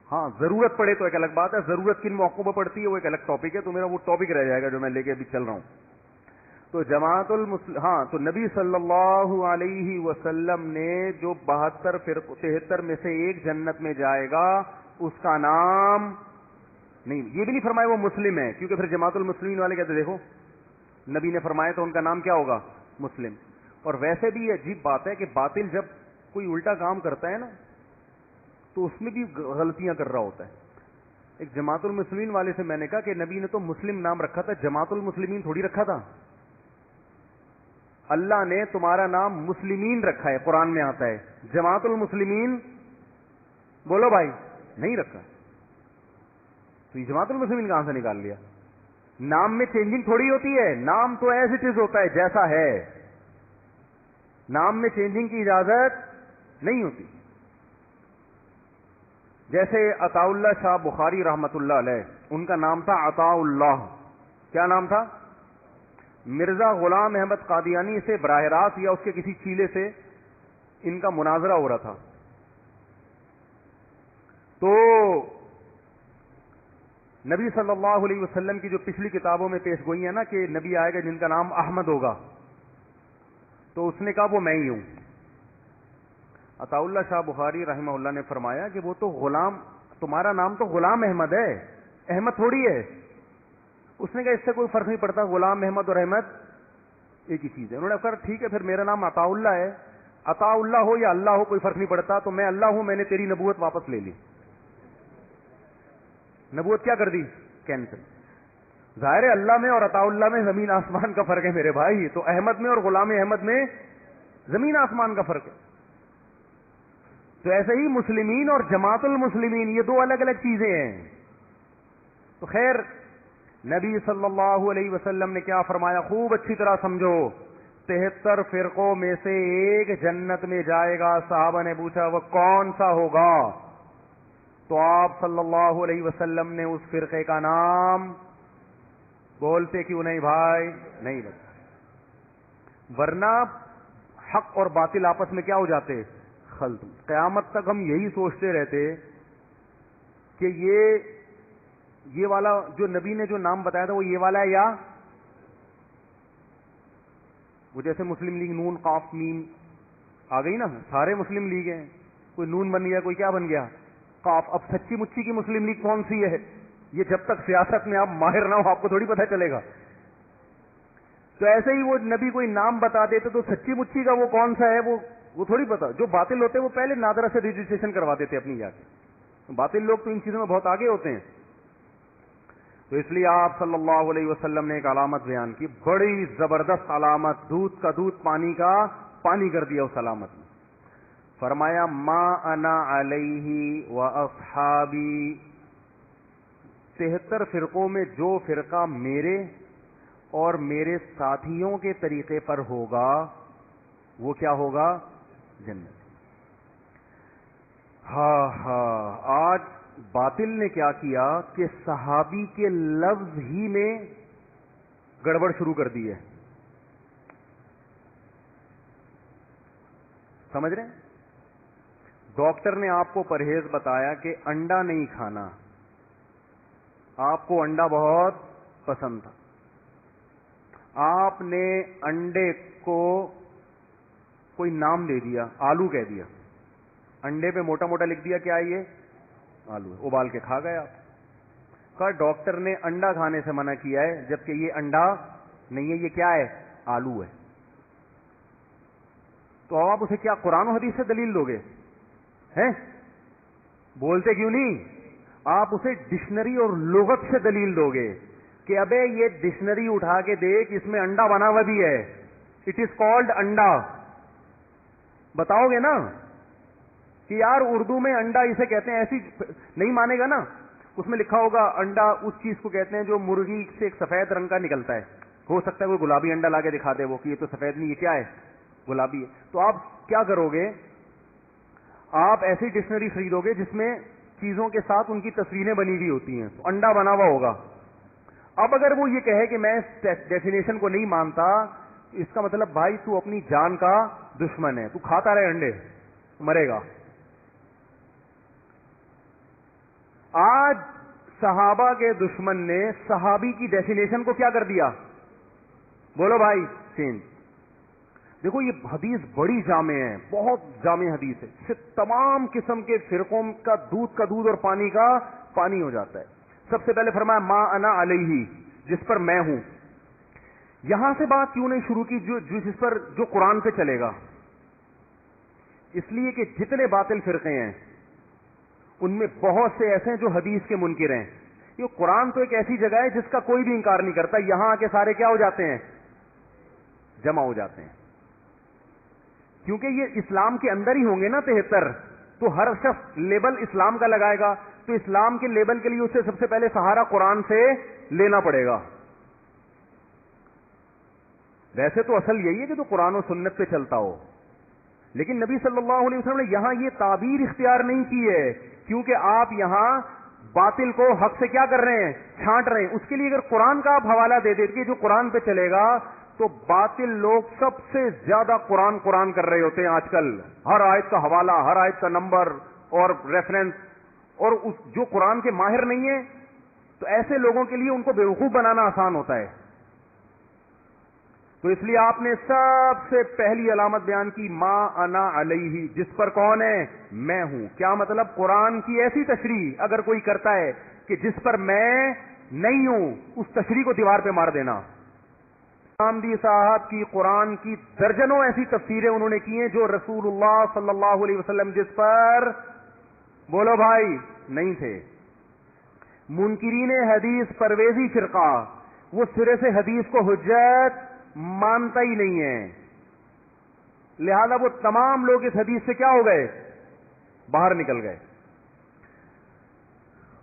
ہاں ضرورت پڑے تو ایک الگ بات ہے، ضرورت کن موقعوں پر پڑتی ہے وہ ایک الگ ٹاپک ہے، تو میرا وہ ٹاپک رہ جائے گا جو میں لے کے ابھی چل رہا ہوں۔ تو جماعت ہاں تو نبی صلی اللہ علیہ وسلم نے جو 73 میں سے ایک جنت میں جائے گا اس کا نام نہیں، یہ بھی نہیں فرمایا وہ مسلم ہے، کیونکہ پھر جماعت المسلمین والے کہتے دیکھو نبی نے فرمایا تو ان کا نام کیا ہوگا؟ مسلم۔ اور ویسے بھی یہ عجیب بات ہے کہ باطل جب کوئی الٹا کام کرتا ہے نا تو اس میں بھی غلطیاں کر رہا ہوتا ہے۔ ایک جماعت المسلمین والے سے میں نے کہا کہ نبی نے تو مسلم نام رکھا تھا، جماعت المسلمین تھوڑی رکھا تھا۔ اللہ نے تمہارا نام مسلمین رکھا ہے، قرآن میں آتا ہے، جماعت المسلمین بولو بھائی نہیں رکھا۔ تو یہ جماعت المسلمین کہاں سے نکال لیا؟ نام میں چینجنگ تھوڑی ہوتی ہے، نام تو ایز اٹ از ہوتا ہے جیسا ہے، نام میں چینجنگ کی اجازت نہیں ہوتی۔ جیسے عطاء اللہ شاہ بخاری رحمت اللہ علیہ، ان کا نام تھا عطاء اللہ، کیا نام تھا؟ مرزا غلام احمد قادیانی سے براہ راست یا اس کے کسی چیلے سے ان کا مناظرہ ہو رہا تھا، تو نبی صلی اللہ علیہ وسلم کی جو پچھلی کتابوں میں پیش گوئی ہے نا کہ نبی آئے گا جن کا نام احمد ہوگا، تو اس نے کہا وہ میں ہی ہوں۔ عطاء اللہ شاہ بخاری رحمہ اللہ نے فرمایا کہ وہ تو غلام، تمہارا نام تو غلام احمد ہے، احمد تھوڑی ہے۔ اس نے کہا اس سے کوئی فرق نہیں پڑتا، غلام احمد اور احمد ایک ہی چیز ہے۔ انہوں نے کہا ٹھیک ہے پھر میرا نام عطاء اللہ ہے، عطاء اللہ ہو یا اللہ ہو کوئی فرق نہیں پڑتا، تو میں اللہ ہوں، میں نے تیری نبوت واپس لے لی۔ نبوت کیا کر دی؟ کینسل۔ ظاہر ہے اللہ میں اور عطاء اللہ میں زمین آسمان کا فرق ہے میرے بھائی، تو احمد میں اور غلام احمد میں زمین آسمان کا فرق ہے۔ تو ایسے ہی مسلمین اور جماعت المسلمین یہ دو الگ الگ چیزیں ہیں۔ تو خیر نبی صلی اللہ علیہ وسلم نے کیا فرمایا خوب اچھی طرح سمجھو، 73 فرقوں میں سے ایک جنت میں جائے گا۔ صحابہ نے پوچھا وہ کون سا ہوگا؟ تو آپ صلی اللہ علیہ وسلم نے اس فرقے کا نام بولتے کیوں نہیں بھائی؟ نہیں لگتا، ورنہ حق اور باطل آپس میں کیا ہو جاتے؟ خلط. قیامت تک ہم یہی سوچتے رہتے کہ یہ والا جو نبی نے جو نام بتایا تھا وہ یہ والا ہے، یا وہ جیسے مسلم لیگ نون قاف میم آ گئی نا، سارے مسلم لیگ ہیں، کوئی نون بن گیا، کوئی کیا بن گیا، قاف. اب سچی مچی کی مسلم لیگ کون سی ہے؟ یہ جب تک سیاست میں آپ ماہر نہ ہو آپ کو تھوڑی پتہ چلے گا. تو ایسے ہی وہ نبی کوئی نام بتا دیتے تو سچی مچی کا وہ کون سا ہے وہ تھوڑی پتا. جو باطل ہوتے ہیں وہ پہلے نادرا سے رجسٹریشن کروا دیتے اپنی جا کے. باطل لوگ تو ان چیزوں میں بہت آگے ہوتے ہیں. تو اس لیے آپ صلی اللہ علیہ وسلم نے ایک علامت بیان کی، بڑی زبردست علامت، دودھ کا دودھ پانی کا پانی کر دیا اس علامت نے. فرمایا ما انا علیہ و اصحابی، 73 فرقوں میں جو فرقہ میرے اور میرے ساتھیوں کے طریقے پر ہوگا وہ کیا ہوگا؟ جنت. آج باطل نے کیا کیا کہ صحابی کے لفظ ہی میں گڑبڑ شروع کر دی ہے. سمجھ رہے ہیں؟ ڈاکٹر نے آپ کو پرہیز بتایا کہ انڈا نہیں کھانا، آپ کو انڈا بہت پسند تھا، آپ نے انڈے کو کوئی نام دے دیا، آلو کہہ دیا، انڈے پہ موٹا موٹا لکھ دیا کیا یہ آلو ہے، ابال کے کھا گئے آپ. کہا ڈاکٹر نے انڈا کھانے سے منع کیا ہے جبکہ یہ انڈا نہیں ہے، یہ کیا ہے؟ آلو ہے. تو آپ اسے کیا قرآن و حدیث سے دلیل دو گے؟ ہیں بولتے کیوں نہیں؟ آپ اسے ڈکشنری اور لغت سے دلیل دو گے کہ ابے یہ ڈکشنری اٹھا کے دیکھ، اس میں انڈا بنا ہوا بھی ہے، اٹ از کالڈ انڈا. بتاؤ گے نا کہ یار اردو میں انڈا اسے کہتے ہیں، ایسی نہیں مانے گا نا. اس میں لکھا ہوگا انڈا اس چیز کو کہتے ہیں جو مرغی سے ایک سفید رنگ کا نکلتا ہے. ہو سکتا ہے کوئی گلابی انڈا لا کے دکھا دے وہ کہ یہ تو سفید نہیں، یہ کیا ہے؟ گلابی ہے. تو آپ کیا کرو گے؟ آپ ایسی ڈکشنری خریدو گے جس میں چیزوں کے ساتھ ان کی تصویریں بنی ہوئی ہوتی ہیں، تو انڈا بنا ہوا ہوگا. اب اگر وہ یہ کہے کہ میں اس ڈیفینیشن کو نہیں مانتا، اس کا مطلب بھائی تو اپنی جان کا دشمن ہے، تو کھاتا رہے انڈے، مرے گا. آج صحابہ کے دشمن نے صحابی کی ڈیفینیشن کو کیا کر دیا؟ بولو بھائی، چینج. دیکھو یہ حدیث بڑی جامع ہے، بہت جامع حدیث ہے، اس سے تمام قسم کے فرقوں کا دودھ اور پانی کا پانی ہو جاتا ہے. سب سے پہلے فرمایا ما انا علیہ، جس پر میں ہوں. یہاں سے بات کیوں نہیں شروع کی جس پر جو قرآن پہ چلے گا؟ اس لیے کہ جتنے باطل فرقے ہیں ان میں بہت سے ایسے ہیں جو حدیث کے منکر ہیں. یہ قرآن تو ایک ایسی جگہ ہے جس کا کوئی بھی انکار نہیں کرتا، یہاں آ کے سارے کیا ہو جاتے ہیں؟ جمع ہو جاتے ہیں. کیونکہ یہ اسلام کے اندر ہی ہوں گے نا 73، تو ہر شخص لیبل اسلام کا لگائے گا، تو اسلام کے لیبل کے لیے اسے سب سے پہلے سہارا قرآن سے لینا پڑے گا. ویسے تو اصل یہی ہے کہ تو قرآن و سنت پہ چلتا ہو، لیکن نبی صلی اللہ علیہ وسلم نے یہاں یہ تعبیر اختیار نہیں کی ہے، کیونکہ آپ یہاں باطل کو حق سے کیا کر رہے ہیں؟ چھانٹ رہے ہیں. اس کے لیے اگر قرآن کا آپ حوالہ دے دیتے جو قرآن پہ چلے گا، تو باطل لوگ سب سے زیادہ قرآن کر رہے ہوتے ہیں آج کل. ہر آیت کا حوالہ، ہر آیت کا نمبر اور ریفرنس، اور جو قرآن کے ماہر نہیں ہیں تو ایسے لوگوں کے لیے ان کو بیوقوف بنانا آسان ہوتا ہے. تو اس لیے آپ نے سب سے پہلی علامت بیان کی ما انا علیہ، جس پر کون ہے؟ میں ہوں. کیا مطلب؟ قرآن کی ایسی تشریح اگر کوئی کرتا ہے کہ جس پر میں نہیں ہوں، اس تشریح کو دیوار پہ مار دینا. حامدی صاحب کی قرآن کی درجنوں ایسی تفسیریں انہوں نے کی ہیں جو رسول اللہ صلی اللہ علیہ وسلم جس پر بولو بھائی نہیں تھے. منکرین حدیث پرویزی فرقہ وہ سرے سے حدیث کو حجت مانتا ہی نہیں ہے، لہذا وہ تمام لوگ اس حدیث سے کیا ہو گئے؟ باہر نکل گئے.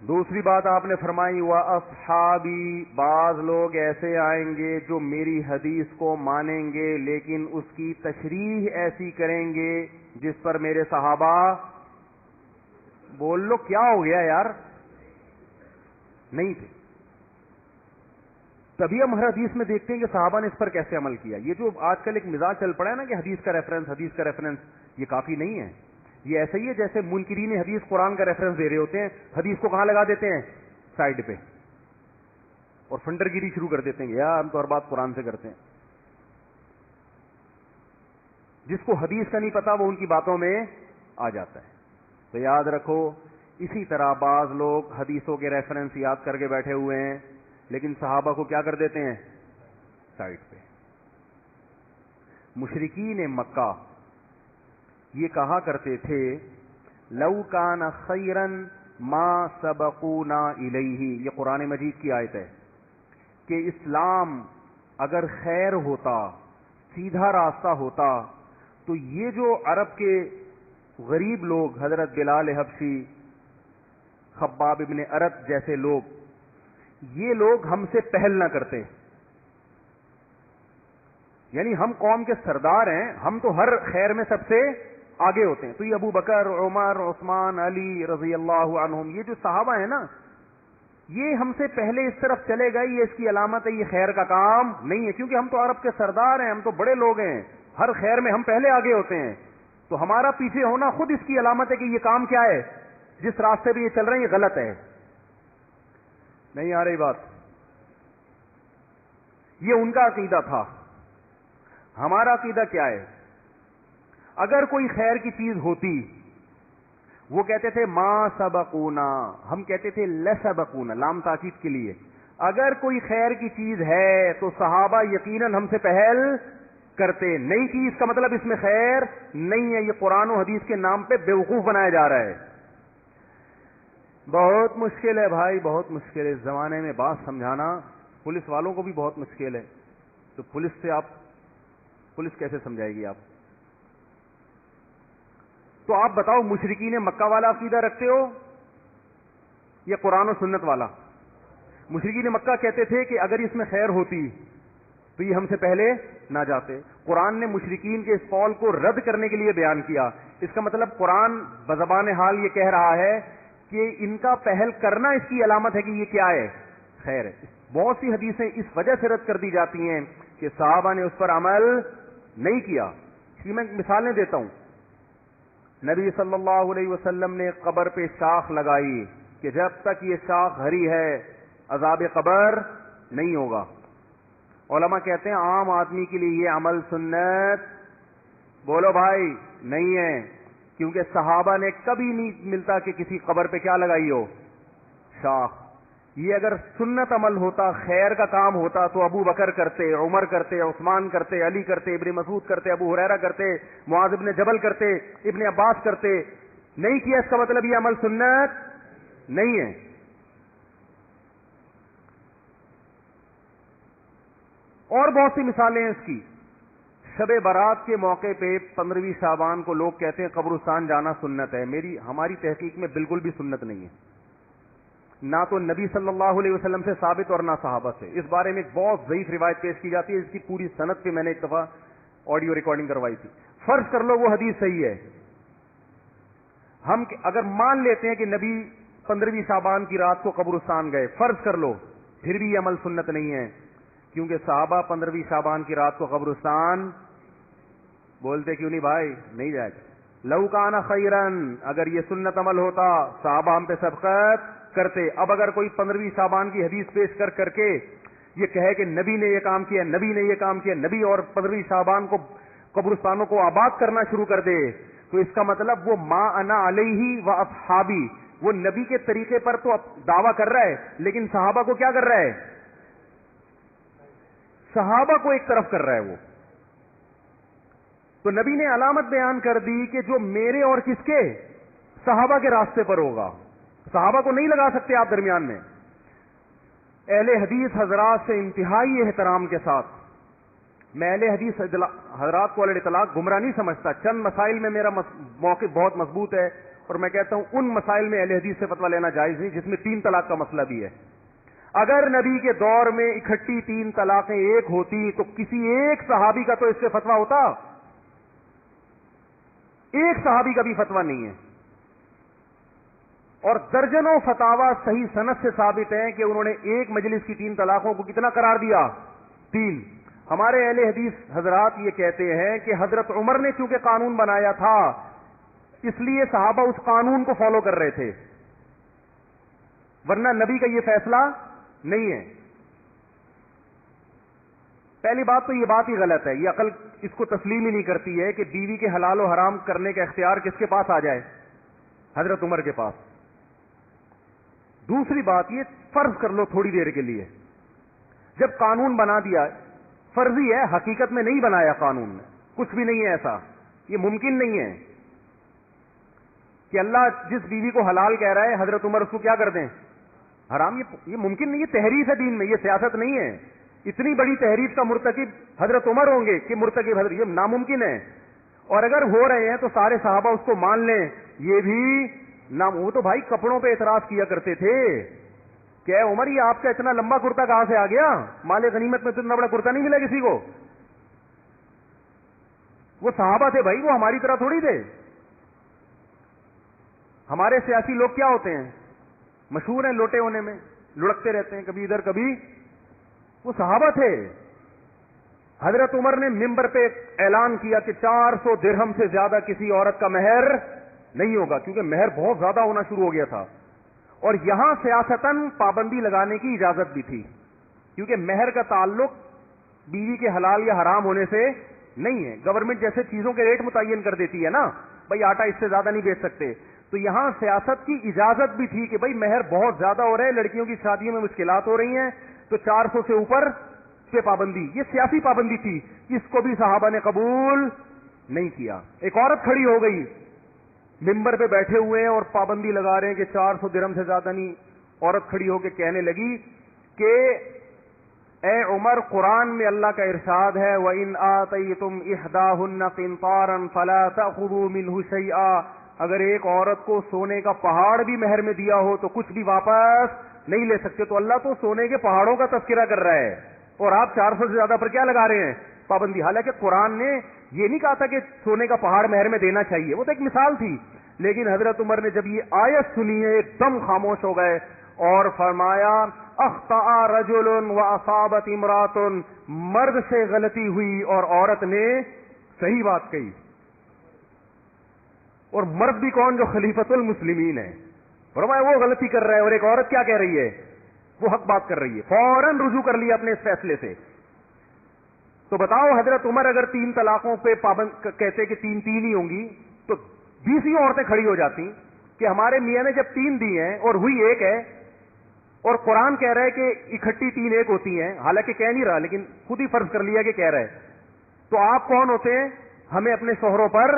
دوسری بات آپ نے فرمائی وَأَصْحَابِي، بعض لوگ ایسے آئیں گے جو میری حدیث کو مانیں گے لیکن اس کی تشریح ایسی کریں گے جس پر میرے صحابہ بول لو کیا ہو گیا یار؟ نہیں تھے. تبھی ہم ہر حدیث میں دیکھتے ہیں کہ صحابہ نے اس پر کیسے عمل کیا. یہ جو آج کل ایک مزاج چل پڑا ہے نا کہ حدیث کا ریفرنس, یہ کافی نہیں ہے. یہ ایسا ہی ہے جیسے منکرین حدیث قرآن کا ریفرنس دے رہے ہوتے ہیں, حدیث کو کہاں لگا دیتے ہیں, سائڈ پہ, اور فنڈر گیری شروع کر دیتے ہیں کہ یار ہم تو ہر بات قرآن سے کرتے ہیں. جس کو حدیث کا نہیں پتا وہ ان کی باتوں میں آ جاتا ہے. تو یاد رکھو, اسی طرح بعض لوگ حدیثوں کے ریفرنس یاد کر کے بیٹھے ہوئے ہیں, لیکن صحابہ کو کیا کر دیتے ہیں, سائڈ پہ. مشرکین مکہ یہ کہا کرتے تھے لو کان خیرا ما سبقونا الیہ, یہ قرآن مجید کی آیت ہے کہ اسلام اگر خیر ہوتا, سیدھا راستہ ہوتا, تو یہ جو عرب کے غریب لوگ, حضرت بلال حبشی, خباب ابن ارت جیسے لوگ, یہ لوگ ہم سے پہل نہ کرتے. یعنی ہم قوم کے سردار ہیں, ہم تو ہر خیر میں سب سے آگے ہوتے ہیں. تو یہ ابو بکر, عمر, عثمان, علی رضی اللہ عنہم, یہ جو صحابہ ہیں نا, یہ ہم سے پہلے اس طرف چلے گئے, یہ اس کی علامت ہے, یہ خیر کا کام نہیں ہے, کیونکہ ہم تو عرب کے سردار ہیں, ہم تو بڑے لوگ ہیں, ہر خیر میں ہم پہلے آگے ہوتے ہیں. تو ہمارا پیچھے ہونا خود اس کی علامت ہے کہ یہ کام کیا ہے, جس راستے پہ یہ چل رہے ہیں یہ غلط ہے. نہیں آ رہی بات؟ یہ ان کا عقیدہ تھا. ہمارا عقیدہ کیا ہے؟ اگر کوئی خیر کی چیز ہوتی, وہ کہتے تھے ما سبقونا, ہم کہتے تھے لسبقونا, لام تاکید کے لیے. اگر کوئی خیر کی چیز ہے تو صحابہ یقیناً ہم سے پہل کرتے. نہیں کی اس کا مطلب اس میں خیر نہیں ہے. یہ قرآن و حدیث کے نام پہ بیوقوف بنایا جا رہا ہے. بہت مشکل ہے بھائی, بہت مشکل ہے. اس زمانے میں بات سمجھانا پولیس والوں کو بھی بہت مشکل ہے. تو پولیس کیسے سمجھائے گی آپ؟ تو آپ بتاؤ, مشرکین مکہ والا عقیدہ رکھتے ہو یا قرآن و سنت والا؟ مشرکین مکہ کہتے تھے کہ اگر اس میں خیر ہوتی تو یہ ہم سے پہلے نہ جاتے. قرآن نے مشرکین کے اس قول کو رد کرنے کے لیے بیان کیا. اس کا مطلب قرآن بزبان حال یہ کہہ رہا ہے کہ ان کا پہل کرنا اس کی علامت ہے کہ یہ کیا ہے, خیر ہے. بہت سی حدیثیں اس وجہ سے رد کر دی جاتی ہیں کہ صحابہ نے اس پر عمل نہیں کیا. اس کی میں مثالیں دیتا ہوں. نبی صلی اللہ علیہ وسلم نے قبر پہ شاخ لگائی کہ جب تک یہ شاخ ہری ہے عذاب قبر نہیں ہوگا. علماء کہتے ہیں عام آدمی کے لیے یہ عمل سنت, بولو بھائی, نہیں ہے, کیونکہ صحابہ نے کبھی نہیں ملتا کہ کسی قبر پہ کیا لگائی ہو, شاخ. یہ اگر سنت عمل ہوتا, خیر کا کام ہوتا, تو ابو بکر کرتے, عمر کرتے, عثمان کرتے, علی کرتے, ابن مسعود کرتے, ابو ہریرہ کرتے, معاذ ابن جبل کرتے, ابن عباس کرتے. نہیں کیا اس کا مطلب یہ عمل سنت نہیں ہے. اور بہت سی مثالیں ہیں اس کی. شب برات کے موقع پہ 15ویں شعبان کو لوگ کہتے ہیں قبرستان جانا سنت ہے. ہماری تحقیق میں بالکل بھی سنت نہیں ہے, نہ تو نبی صلی اللہ علیہ وسلم سے ثابت اور نہ صحابہ سے. اس بارے میں ایک بہت ضعیف روایت پیش کی جاتی ہے, اس کی پوری سند پہ میں نے ایک دفعہ آڈیو ریکارڈنگ کروائی تھی. فرض کر لو وہ حدیث صحیح ہے, ہم اگر مان لیتے ہیں کہ نبی 15ویں شعبان کی رات کو قبرستان گئے, فرض کر لو, پھر بھی یہ عمل سنت نہیں ہے, کیونکہ صحابہ 15ویں شعبان کی رات کو قبرستان بولتے کیوں نہیں بھائی, نہیں جائے گا. لو کان خیرن, اگر یہ سنت عمل ہوتا صحابہ ہم پہ سبقت کرتے. اب اگر کوئی 15ویں شعبان کی حدیث پیش کر کے یہ کہے کہ نبی نے یہ کام کیا, نبی نے یہ کام کیا, نبی اور 15ویں شعبان کو قبرستانوں کو آباد کرنا شروع کر دے, تو اس کا مطلب وہ ما انا علیہ و اصحابی, وہ نبی کے طریقے پر تو دعویٰ کر رہا ہے, لیکن صحابہ کو کیا کر رہا ہے, صحابہ کو ایک طرف کر رہا ہے وہ. تو نبی نے علامت بیان کر دی کہ جو میرے اور کس کے, صحابہ کے راستے پر ہوگا. صحابہ کو نہیں لگا سکتے آپ درمیان میں. اہل حدیث حضرات سے انتہائی احترام کے ساتھ, میں اہل حدیث حضرات کو علیہ اطلاق گمراہ نہیں سمجھتا. چند مسائل میں میرا موقف بہت مضبوط ہے, اور میں کہتا ہوں ان مسائل میں اہل حدیث سے فتویٰ لینا جائز نہیں جس میں 3 طلاق کا مسئلہ بھی ہے. اگر نبی کے دور میں اکٹھی 3 طلاقیں ایک ہوتی تو کسی ایک صحابی کا تو اس سے فتویٰ ہوتا, ایک صحابی کا بھی فتویٰ نہیں ہے. اور درجنوں فتاوا صحیح سند سے ثابت ہیں کہ انہوں نے ایک مجلس کی 3 طلاقوں کو کتنا قرار دیا؟ 3۔ ہمارے اہل حدیث حضرات یہ کہتے ہیں کہ حضرت عمر نے چونکہ قانون بنایا تھا اس لیے صحابہ اس قانون کو فالو کر رہے تھے، ورنہ نبی کا یہ فیصلہ نہیں ہے۔ پہلی بات تو یہ بات ہی غلط ہے، یہ عقل اس کو تسلیم ہی نہیں کرتی ہے کہ بیوی کے حلال و حرام کرنے کا اختیار کس کے پاس آ جائے؟ حضرت عمر کے پاس۔ دوسری بات یہ، فرض کر لو تھوڑی دیر کے لیے، جب قانون بنا دیا، فرضی ہے، حقیقت میں نہیں بنایا قانون نے، کچھ بھی نہیں ہے ایسا، یہ ممکن نہیں ہے کہ اللہ جس بیوی کو حلال کہہ رہا ہے حضرت عمر اس کو کیا کر دیں؟ حرام۔ یہ ممکن نہیں، یہ تحریف ہے دین میں، یہ سیاست نہیں ہے۔ اتنی بڑی تحریف کا مرتکب حضرت عمر ہوں گے کہ مرتکب حضرت، یہ ناممکن ہے۔ اور اگر ہو رہے ہیں تو سارے صحابہ اس کو مان لیں، یہ بھی وہ تو بھائی کپڑوں پہ اعتراض کیا کرتے تھے کہ اے عمر یہ آپ کا اتنا لمبا کرتا کہاں سے آ گیا؟ مال غنیمت میں تو اتنا بڑا کرتا نہیں ملا کسی کو۔ وہ صحابہ تھے بھائی، وہ ہماری طرح تھوڑی تھے۔ ہمارے سیاسی لوگ کیا ہوتے ہیں؟ مشہور ہیں لوٹے ہونے میں، لڑکتے رہتے ہیں کبھی ادھر کبھی، وہ صحابہ تھے۔ حضرت عمر نے ممبر پہ اعلان کیا کہ 400 درہم سے زیادہ کسی عورت کا مہر نہیں ہوگا، کیونکہ مہر بہت زیادہ ہونا شروع ہو گیا تھا، اور یہاں سیاستاً پابندی لگانے کی اجازت بھی تھی، کیونکہ مہر کا تعلق بیوی کے حلال یا حرام ہونے سے نہیں ہے۔ گورنمنٹ جیسے چیزوں کے ریٹ متعین کر دیتی ہے نا، بھائی آٹا اس سے زیادہ نہیں بیچ سکتے، تو یہاں سیاست کی اجازت بھی تھی کہ بھائی مہر بہت زیادہ ہو رہے ہیں، لڑکیوں کی شادیوں میں مشکلات ہو رہی ہیں، تو 400 سے اوپر پہ پابندی، یہ سیاسی پابندی تھی، اس کو بھی صحابہ نے قبول نہیں کیا۔ ایک عورت کھڑی ہو گئی، ممبر پہ بیٹھے ہوئے ہیں اور پابندی لگا رہے ہیں کہ 400 درہم سے زیادہ نہیں۔ عورت کھڑی ہو کے کہنے لگی کہ اے عمر، قرآن میں اللہ کا ارشاد ہے وَإِنْ آتَيْتُمْ إِحْدَاهُنَّ قِنْطَارًا فَلَا تَأْخُذُوا مِنْهُ شَيْئًا، اگر ایک عورت کو سونے کا پہاڑ بھی مہر میں دیا ہو تو کچھ بھی واپس نہیں لے سکتے۔ تو اللہ تو سونے کے پہاڑوں کا تذکرہ کر رہا ہے، اور آپ 400 سے زیادہ پر کیا لگا رہے ہیں؟ پابندی۔ حالانکہ قرآن نے یہ نہیں کہا تھا کہ سونے کا پہاڑ مہر میں دینا چاہیے، وہ تو ایک مثال تھی۔ لیکن حضرت عمر نے جب یہ آیت سنی ہے ایک دم خاموش ہو گئے اور فرمایا اخطأ رجل واصابت امرات، مرد سے غلطی ہوئی اور عورت نے صحیح بات کہی، اور مرد بھی کون؟ جو خلیفۃ المسلمین ہے۔ فرمایا وہ غلطی کر رہا ہے اور ایک عورت کیا کہہ رہی ہے؟ وہ حق بات کر رہی ہے۔ فوراً رجوع کر لیا اپنے اس فیصلے سے۔ تو بتاؤ حضرت عمر اگر 3 طلاقوں پہ پابند کہتے کہ 3 ہی ہوں گی تو 20 عورتیں کھڑی ہو جاتی کہ ہمارے میاں نے جب 3 دی ہیں اور ہوئی 1 ہے، اور قرآن کہہ رہا ہے کہ اکٹھی 3 1 ہوتی ہیں، حالانکہ کہہ نہیں رہا لیکن خود ہی فرض کر لیا کہ کہہ رہا ہے، تو آپ کون ہوتے ہیں ہمیں اپنے شوہروں پر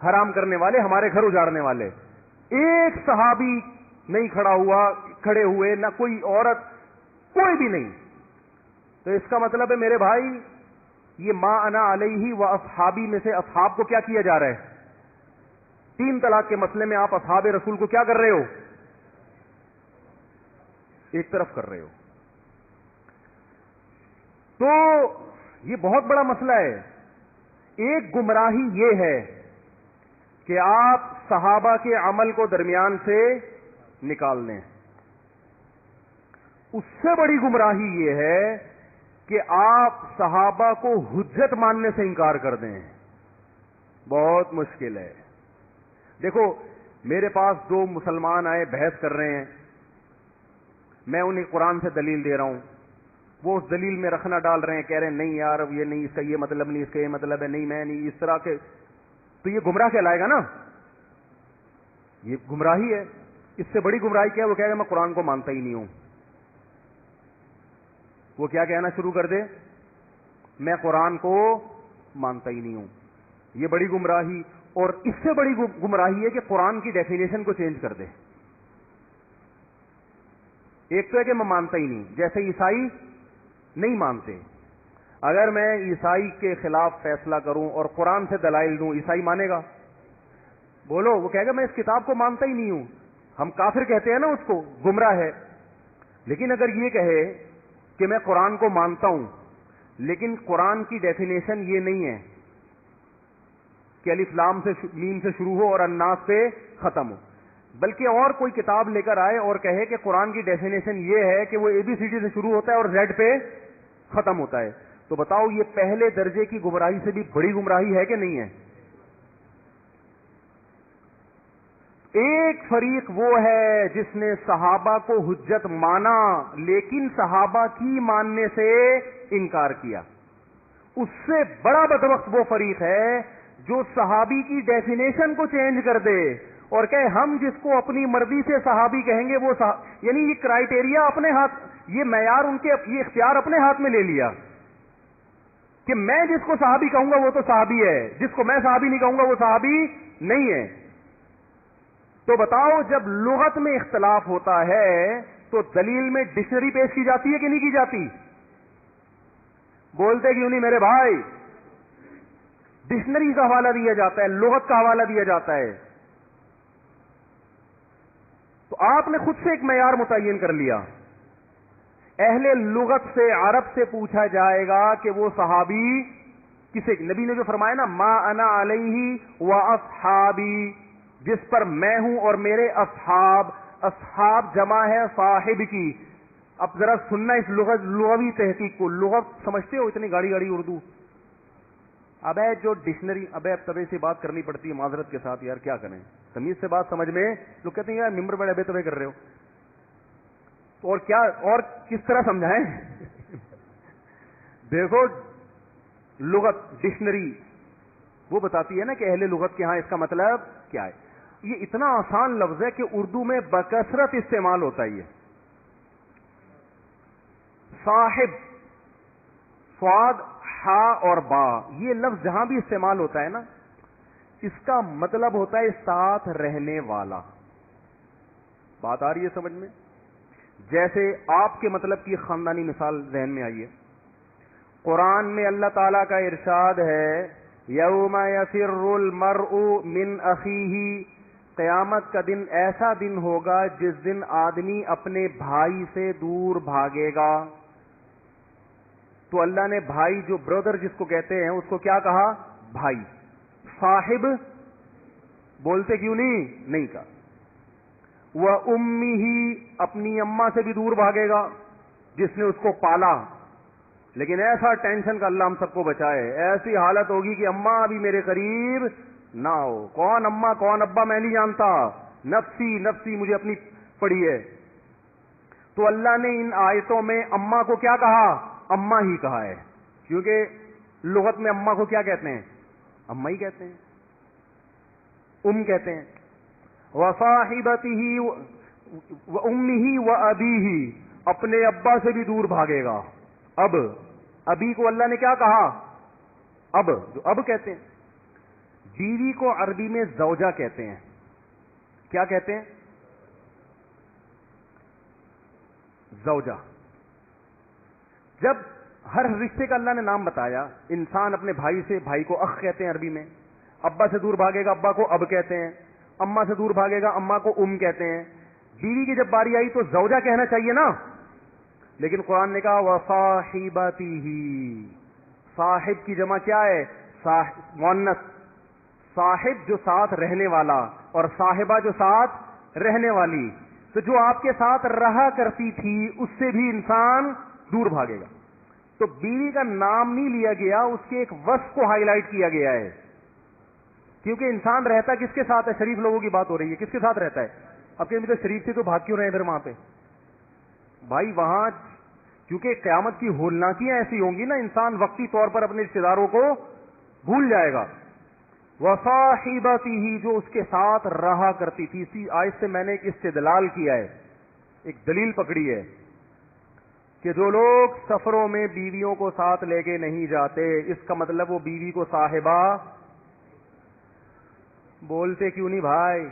حرام کرنے والے، ہمارے گھر اجاڑنے والے؟ ایک صحابی نہیں کھڑے ہوئے، نہ کوئی عورت، کوئی بھی نہیں۔ تو اس کا مطلب ہے میرے بھائی، یہ ما انا علیہ و اصحابی میں سے اصحاب کو کیا کیا جا رہا ہے؟ 3 طلاق کے مسئلے میں آپ اصحاب رسول کو کیا کر رہے ہو؟ ایک طرف کر رہے ہو۔ تو یہ بہت بڑا مسئلہ ہے۔ ایک گمراہی یہ ہے کہ آپ صحابہ کے عمل کو درمیان سے نکال لیں، اس سے بڑی گمراہی یہ ہے کہ آپ صحابہ کو حجت ماننے سے انکار کر دیں۔ بہت مشکل ہے۔ دیکھو میرے پاس 2 مسلمان آئے، بحث کر رہے ہیں، میں انہیں قرآن سے دلیل دے رہا ہوں، وہ اس دلیل میں رکھنا ڈال رہے ہیں، کہہ رہے ہیں نہیں یار یہ نہیں، اس کا یہ مطلب نہیں، اس کا یہ مطلب ہے، نہیں میں نہیں، اس طرح کے، تو یہ گمراہ کہلائے گا نا، یہ گمراہی ہے۔ اس سے بڑی گمراہی کیا ہے؟ وہ کہے گا میں قرآن کو مانتا ہی نہیں ہوں۔ وہ کیا کہنا شروع کر دے؟ میں قرآن کو مانتا ہی نہیں ہوں۔ یہ بڑی گمراہی، اور اس سے بڑی گمراہی ہے کہ قرآن کی ڈیفینیشن کو چینج کر دے۔ ایک تو ہے کہ میں مانتا ہی نہیں، جیسے عیسائی نہیں مانتے، اگر میں عیسائی کے خلاف فیصلہ کروں اور قرآن سے دلائل دوں، عیسائی مانے گا؟ بولو، وہ کہے گا میں اس کتاب کو مانتا ہی نہیں ہوں۔ ہم کافر کہتے ہیں نا اس کو، گمراہ ہے۔ لیکن اگر یہ کہے کہ میں قرآن کو مانتا ہوں لیکن قرآن کی ڈیفینیشن یہ نہیں ہے کہ الف لام سے میم سے شروع ہو اور الناس سے ختم ہو، بلکہ اور کوئی کتاب لے کر آئے اور کہے کہ قرآن کی ڈیفینیشن یہ ہے کہ وہ ABCD سے شروع ہوتا ہے اور Z پہ ختم ہوتا ہے، تو بتاؤ یہ پہلے درجے کی گمراہی سے بھی بڑی گمراہی ہے کہ نہیں ہے؟ ایک فریق وہ ہے جس نے صحابہ کو حجت مانا لیکن صحابہ کی ماننے سے انکار کیا. اس سے بڑا بدبخت وہ فریق ہے جو صحابی کی ڈیفینیشن کو چینج کر دے اور کہے ہم جس کو اپنی مرضی سے صحابی کہیں گے وہ یعنی یہ کرائیٹیریا اپنے ہاتھ، یہ معیار ان کے، یہ اختیار اپنے ہاتھ میں لے لیا کہ میں جس کو صحابی کہوں گا وہ تو صحابی ہے، جس کو میں صحابی نہیں کہوں گا وہ صحابی نہیں ہے. تو بتاؤ جب لغت میں اختلاف ہوتا ہے تو دلیل میں ڈکشنری پیش کی جاتی ہے کہ نہیں کی جاتی؟ بولتے کیوں نہیں میرے بھائی؟ ڈکشنری کا حوالہ دیا جاتا ہے، لغت کا حوالہ دیا جاتا ہے. تو آپ نے خود سے ایک معیار متعین کر لیا. اہل لغت سے، عرب سے پوچھا جائے گا کہ وہ صحابی کسے، نبی نے جو فرمایا نا ما انا علیہ و اصحابی، جس پر میں ہوں اور میرے اصحاب، اصحاب جمع ہے صاحب کی. اب ذرا سننا اس لغوی تحقیق کو. لغت سمجھتے ہو اتنی گاڑی گاڑی اردو؟ ابے جو ڈکشنری، ابے اب طبع سے بات کرنی پڑتی ہے معذرت کے ساتھ یار، کیا کریں، تمیز سے بات سمجھ میں. لوگ کہتے ہیں یار ممبر بڑے ابے طبع کر رہے ہو، اور کیا اور کس طرح سمجھائیں؟ دیکھو لغت ڈکشنری وہ بتاتی ہے نا کہ اہل لغت کے ہاں اس کا مطلب کیا ہے. یہ اتنا آسان لفظ ہے کہ اردو میں بکثرت استعمال ہوتا ہے. یہ صاحب، صاد، ہا اور با، یہ لفظ جہاں بھی استعمال ہوتا ہے نا اس کا مطلب ہوتا ہے ساتھ رہنے والا. بات آ رہی ہے سمجھ میں؟ جیسے آپ کے مطلب کی خاندانی مثال ذہن میں آئی ہے. قرآن میں اللہ تعالیٰ کا ارشاد ہے یوم یفر المرء من اخیہ، قیامت کا دن ایسا دن ہوگا جس دن آدمی اپنے بھائی سے دور بھاگے گا. تو اللہ نے بھائی، جو برادر جس کو کہتے ہیں، اس کو کیا کہا؟ بھائی. صاحب بولتے کیوں نہیں کہا. وَأُمِّهِ، اپنی اماں سے بھی دور بھاگے گا جس نے اس کو پالا. لیکن ایسا ٹینشن کا اللہ ہم سب کو بچائے، ایسی حالت ہوگی کہ اماں ابھی میرے قریب نہ ہو. کون اماں کون ابا میں نہیں جانتا، نفسی نفسی مجھے اپنی پڑی ہے. تو اللہ نے ان آیتوں میں اماں کو کیا کہا؟ اماں ہی کہا ہے، کیونکہ لغت میں اماں کو کیا کہتے ہیں؟ اماں ہی کہتے ہیں، کہتے ہیں. وَصَاحِبَتِهِ وَأُمِّهِ وَأَبِيهِ، اپنے ابا سے بھی دور بھاگے گا. اب ابی کو اللہ نے کیا کہا؟ اب، جو اب کہتے ہیں. بیوی کو عربی میں زوجہ کہتے ہیں. کیا کہتے ہیں؟ زوجہ. جب ہر رشتے کا اللہ نے نام بتایا، انسان اپنے بھائی سے، بھائی کو اخ کہتے ہیں عربی میں. ابا سے دور بھاگے گا ابا کو اب کہتے ہیں. اماں سے دور بھاگے گا اماں کو کہتے ہیں. بیوی کی جب باری آئی تو زوجہ کہنا چاہیے نا، لیکن قرآن نے کہا وَصَاحِبَتِهِ. صاحب کی جمع کیا ہے؟ مؤنث. صاحب جو ساتھ رہنے والا اور صاحبہ جو ساتھ رہنے والی. تو جو آپ کے ساتھ رہا کرتی تھی اس سے بھی انسان دور بھاگے گا. تو بیوی کا نام نہیں لیا گیا، اس کے ایک وصف کو ہائی لائٹ کیا گیا ہے. کیونکہ انسان رہتا کس کے ساتھ ہے؟ شریف لوگوں کی بات ہو رہی ہے، کس کے ساتھ رہتا ہے؟ اب کہ تو شریف سے تو بھاگ کیوں رہے ادھر وہاں پہ بھائی؟ وہاں کیونکہ قیامت کی ہولناکیاں ایسی ہوں گی نا، انسان وقتی طور پر اپنے رشتے داروں کو بھول جائے گا. وَصَاحِبَتِهِ، جو اس کے ساتھ رہا کرتی تھی. اسی آیت سے میں نے ایک استدلال کیا ہے، ایک دلیل پکڑی ہے کہ جو لوگ سفروں میں بیویوں کو ساتھ لے کے نہیں جاتے، اس کا مطلب وہ بیوی کو صاحبہ. بولتے کیوں نہیں بھائی؟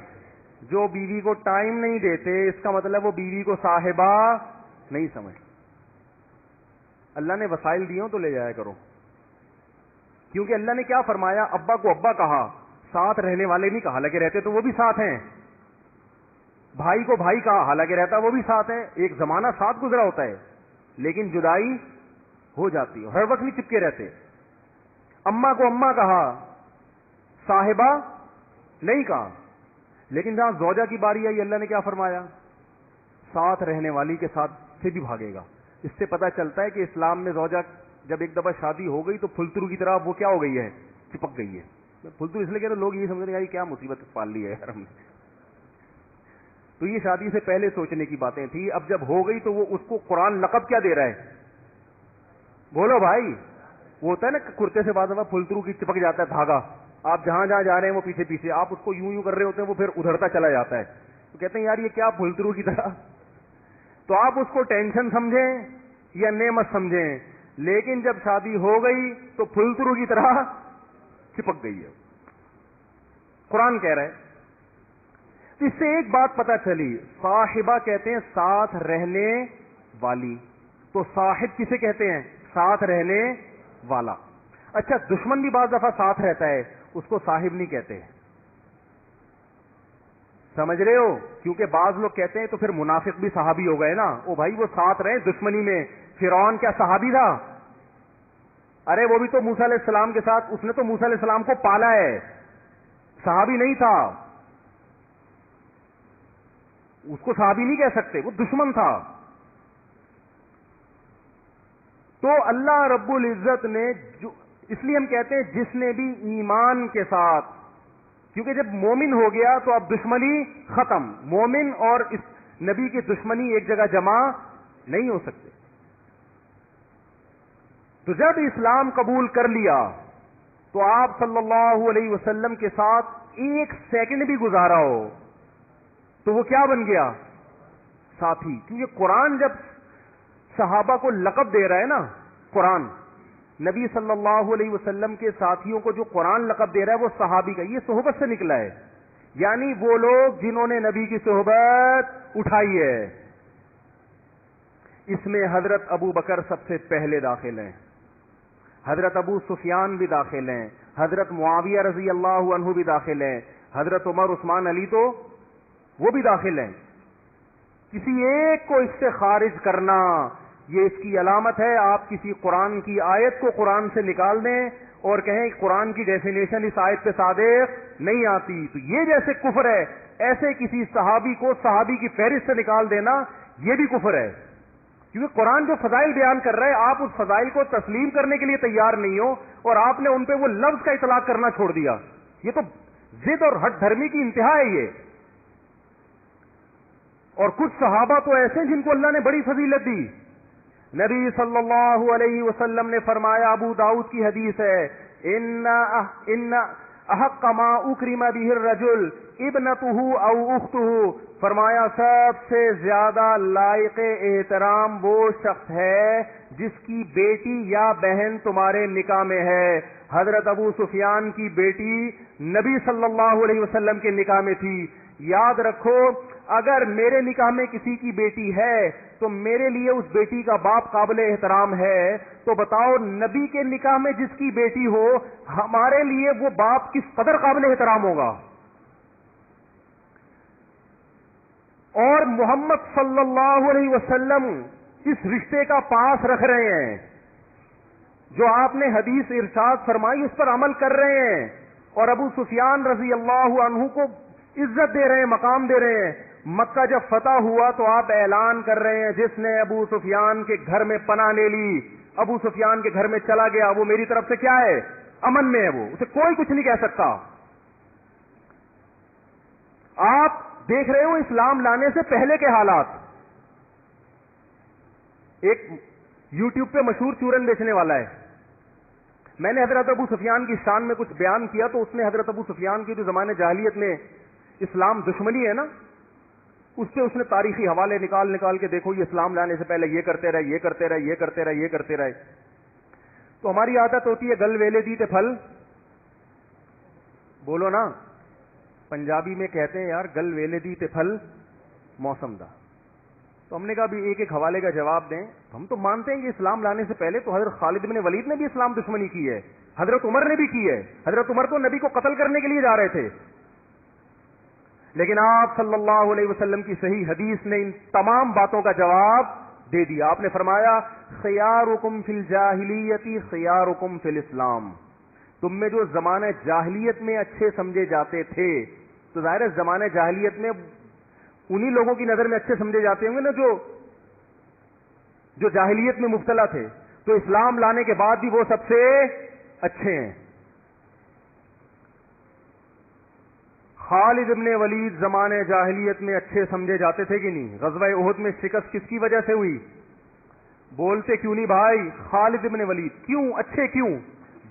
جو بیوی کو ٹائم نہیں دیتے اس کا مطلب وہ بیوی کو صاحبہ نہیں سمجھ. اللہ نے وسائل دیے تو لے جایا کرو. کیونکہ اللہ نے کیا فرمایا؟ ابا کو ابا کہا، ساتھ رہنے والے نہیں کہا، حالانکہ رہتے تو وہ بھی ساتھ ہیں. بھائی کو بھائی کہا، حالانکہ رہتا وہ بھی ساتھ ہے. ایک زمانہ ساتھ گزرا ہوتا ہے لیکن جدائی ہو جاتی ہے، ہر وقت نہیں چپکے رہتے. اماں کو اماں کہا، صاحبہ نہیں کہا. لیکن جہاں زوجہ کی باری آئی اللہ نے کیا فرمایا؟ ساتھ رہنے والی کے ساتھ سے بھی بھاگے گا. اس سے پتہ چلتا ہے کہ اسلام میں زوجہ جب ایک دفعہ شادی ہو گئی تو پھلترو کی طرح وہ کیا ہو گئی ہے؟ چپک گئی ہے. پھلترو اس لیے کہ لوگ یہ سمجھ رہے ہیں کیا مصیبت پال لی ہے ہم نے. تو یہ شادی سے پہلے سوچنے کی باتیں تھی. اب جب ہو گئی تو وہ اس کو قرآن لقب کیا دے رہا ہے؟ بولو بھائی. وہ ہوتا ہے نا کرتے سے بعض دفعہ پھلترو کی چپک جاتا ہے دھاگا, آپ جہاں جہاں جا رہے ہیں وہ پیچھے پیچھے, آپ اس کو یوں یوں کر رہے ہوتے ہیں وہ پھر ادھرتا چلا جاتا ہے. تو کہتے ہیں یار یہ کیا پھلترو کی طرح. تو آپ اس کو ٹینشن سمجھیں یا نعمت سمجھیں, لیکن جب شادی ہو گئی تو پھلترو کی طرح چپک گئی ہے. قرآن کہہ رہا ہے. اس سے ایک بات پتہ چلی, صاحبہ کہتے ہیں ساتھ رہنے والی, تو صاحب کسے کہتے ہیں؟ ساتھ رہنے والا. اچھا دشمن بھی بعض دفعہ ساتھ رہتا ہے, اس کو صاحب نہیں کہتے. سمجھ رہے ہو؟ کیونکہ بعض لوگ کہتے ہیں تو پھر منافق بھی صحابی ہو گئے نا. او بھائی وہ ساتھ رہے دشمنی میں. فرعون کیا صحابی تھا؟ ارے وہ بھی تو موسیٰ علیہ السلام کے ساتھ, اس نے تو موسیٰ علیہ السلام کو پالا ہے, صحابی نہیں تھا. اس کو صحابی نہیں کہہ سکتے, وہ دشمن تھا. تو اللہ رب العزت نے اس لیے ہم کہتے ہیں جس نے بھی ایمان کے ساتھ, کیونکہ جب مومن ہو گیا تو اب دشمنی ختم. مومن اور اس نبی کی دشمنی ایک جگہ جمع نہیں ہو سکتے. تو جب اسلام قبول کر لیا تو آپ صلی اللہ علیہ وسلم کے ساتھ ایک سیکنڈ بھی گزارا ہو تو وہ کیا بن گیا؟ ساتھی. کیونکہ قرآن جب صحابہ کو لقب دے رہا ہے نا, قرآن نبی صلی اللہ علیہ وسلم کے ساتھیوں کو جو قرآن لقب دے رہا ہے وہ صحابی کا, یہ صحبت سے نکلا ہے. یعنی وہ لوگ جنہوں نے نبی کی صحبت اٹھائی ہے. اس میں حضرت ابو بکر سب سے پہلے داخل ہیں, حضرت ابو سفیان بھی داخل ہیں, حضرت معاویہ رضی اللہ عنہ بھی داخل ہیں, حضرت عمر عثمان علی تو وہ بھی داخل ہیں. کسی ایک کو اس سے خارج کرنا یہ اس کی علامت ہے. آپ کسی قرآن کی آیت کو قرآن سے نکال دیں اور کہیں قرآن کی ڈیفینیشن اس آیت پہ صادق نہیں آتی, تو یہ جیسے کفر ہے, ایسے کسی صحابی کو صحابی کی فہرست سے نکال دینا یہ بھی کفر ہے. کیونکہ قرآن جو فضائل بیان کر رہا ہے آپ اس فضائل کو تسلیم کرنے کے لیے تیار نہیں ہو اور آپ نے ان پہ وہ لفظ کا اطلاق کرنا چھوڑ دیا. یہ تو ضد اور ہٹ دھرمی کی انتہا ہے یہ. اور کچھ صحابہ تو ایسے ہیں جن کو اللہ نے بڑی فضیلت دی. نبی صلی اللہ علیہ وسلم نے فرمایا, ابو داؤد کی حدیث ہے, ان احق ما اکرم به الرجل ابنته او اختہ, فرمایا سب سے زیادہ لائق احترام وہ شخص ہے جس کی بیٹی یا بہن تمہارے نکاح میں ہے. حضرت ابو سفیان کی بیٹی نبی صلی اللہ علیہ وسلم کے نکاح میں تھی. یاد رکھو اگر میرے نکاح میں کسی کی بیٹی ہے تو میرے لیے اس بیٹی کا باپ قابل احترام ہے, تو بتاؤ نبی کے نکاح میں جس کی بیٹی ہو ہمارے لیے وہ باپ کس قدر قابل احترام ہوگا. اور محمد صلی اللہ علیہ وسلم اس رشتے کا پاس رکھ رہے ہیں, جو آپ نے حدیث ارشاد فرمائی اس پر عمل کر رہے ہیں, اور ابو سفیان رضی اللہ عنہ کو عزت دے رہے ہیں, مقام دے رہے ہیں. مکہ جب فتح ہوا تو آپ اعلان کر رہے ہیں جس نے ابو سفیان کے گھر میں پناہ لے لی, ابو سفیان کے گھر میں چلا گیا, وہ میری طرف سے کیا ہے؟ امن میں ہے, وہ اسے کوئی کچھ نہیں کہہ سکتا. آپ دیکھ رہے ہو اسلام لانے سے پہلے کے حالات. ایک یوٹیوب پہ مشہور چورن بیچنے والا ہے, میں نے حضرت ابو سفیان کی شان میں کچھ بیان کیا تو اس نے حضرت ابو سفیان کی جو زمانے جاہلیت میں اسلام دشمنی ہے نا, اس سے اس نے تاریخی حوالے نکال کے دیکھو یہ اسلام لانے سے پہلے یہ کرتے رہے, یہ کرتے رہے, یہ کرتے رہے, یہ کرتے رہے. تو ہماری عادت ہوتی ہے گل ویلے دی تے پھل, بولو نا, پنجابی میں کہتے ہیں یار گل ویلے دی تے پھل موسم دا. تو ہم نے کہا بھی ایک ایک حوالے کا جواب دیں. ہم تو مانتے ہیں کہ اسلام لانے سے پہلے تو حضرت خالد بن ولید نے بھی اسلام دشمنی کی ہے, حضرت عمر نے بھی کی ہے. حضرت عمر تو نبی کو قتل کرنے کے لیے جا رہے تھے, لیکن آپ صلی اللہ علیہ وسلم کی صحیح حدیث نے ان تمام باتوں کا جواب دے دیا. آپ نے فرمایا خیارکم فی الجاہلیت خیارکم فی الاسلام, تم میں جو زمانہ جاہلیت میں اچھے سمجھے جاتے تھے تو ظاہر ہے زمانے جاہلیت میں انہی لوگوں کی نظر میں اچھے سمجھے جاتے ہوں گے نا جو جاہلیت میں مبتلا تھے، تو اسلام لانے کے بعد بھی وہ سب سے اچھے ہیں۔ خالد ابن ولید زمانے جاہلیت میں اچھے سمجھے جاتے تھے کہ نہیں؟ غزوہ احد میں شکست کس کی وجہ سے ہوئی؟ بولتے کیوں نہیں بھائی؟ خالد ابن ولید۔ کیوں اچھے؟ کیوں؟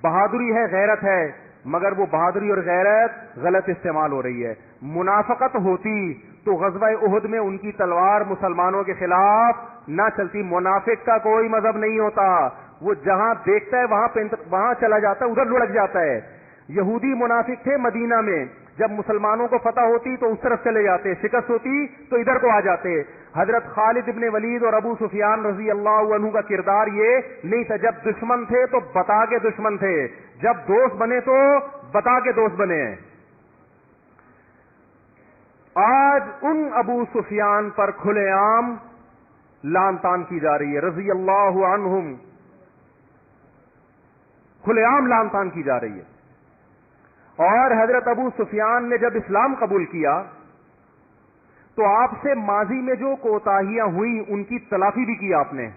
بہادری ہے، غیرت ہے، مگر وہ بہادری اور غیرت غلط استعمال ہو رہی ہے۔ منافقت ہوتی تو غزوہ احد میں ان کی تلوار مسلمانوں کے خلاف نہ چلتی۔ منافق کا کوئی مذہب نہیں ہوتا، وہ جہاں دیکھتا ہے وہاں چلا جاتا ہے، ادھر لڑک جاتا ہے۔ یہودی منافق تھے مدینہ میں، جب مسلمانوں کو فتح ہوتی تو اس طرف چلے جاتے، شکست ہوتی تو ادھر کو آ جاتے۔ حضرت خالد ابن ولید اور ابو سفیان رضی اللہ عنہ کا کردار یہ نہیں تھا، جب دشمن تھے تو بتا کے دشمن تھے، جب دوست بنے تو بتا کے دوست بنے ہیں۔ آج ان ابو سفیان پر کھلے عام لعن طعن کی جا رہی ہے، رضی اللہ عنہم، کھلے عام لعن طعن کی جا رہی ہے۔ اور حضرت ابو سفیان نے جب اسلام قبول کیا تو آپ سے ماضی میں جو کوتاہیاں ہوئیں ان کی تلافی بھی کی آپ نے۔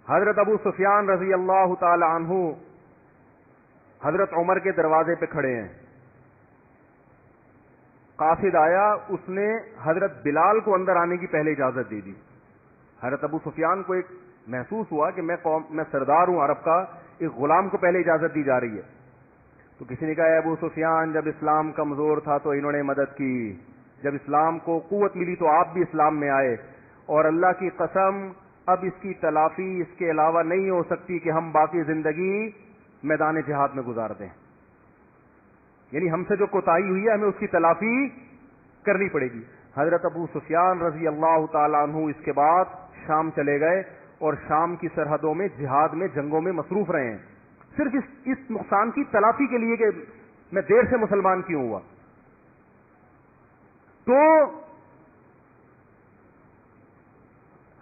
حضرت ابو سفیان رضی اللہ تعالی عنہ حضرت عمر کے دروازے پہ کھڑے ہیں، قاصد آیا، اس نے حضرت بلال کو اندر آنے کی پہلے اجازت دے دی۔ حضرت ابو سفیان کو ایک محسوس ہوا کہ میں سردار ہوں عرب کا، ایک غلام کو پہلے اجازت دی جا رہی ہے۔ تو کسی نے کہا اے ابو سفیان، جب اسلام کمزور تھا تو انہوں نے مدد کی، جب اسلام کو قوت ملی تو آپ بھی اسلام میں آئے، اور اللہ کی قسم اب اس کی تلافی اس کے علاوہ نہیں ہو سکتی کہ ہم باقی زندگی میدان جہاد میں گزار دیں۔ یعنی ہم سے جو کوتاہی ہوئی ہے ہمیں اس کی تلافی کرنی پڑے گی۔ حضرت ابو سفیان رضی اللہ تعالیٰ عنہ اس کے بعد شام چلے گئے اور شام کی سرحدوں میں جہاد میں جنگوں میں مصروف رہے ہیں، صرف اس نقصان کی تلافی کے لیے کہ میں دیر سے مسلمان کیوں ہوا۔ تو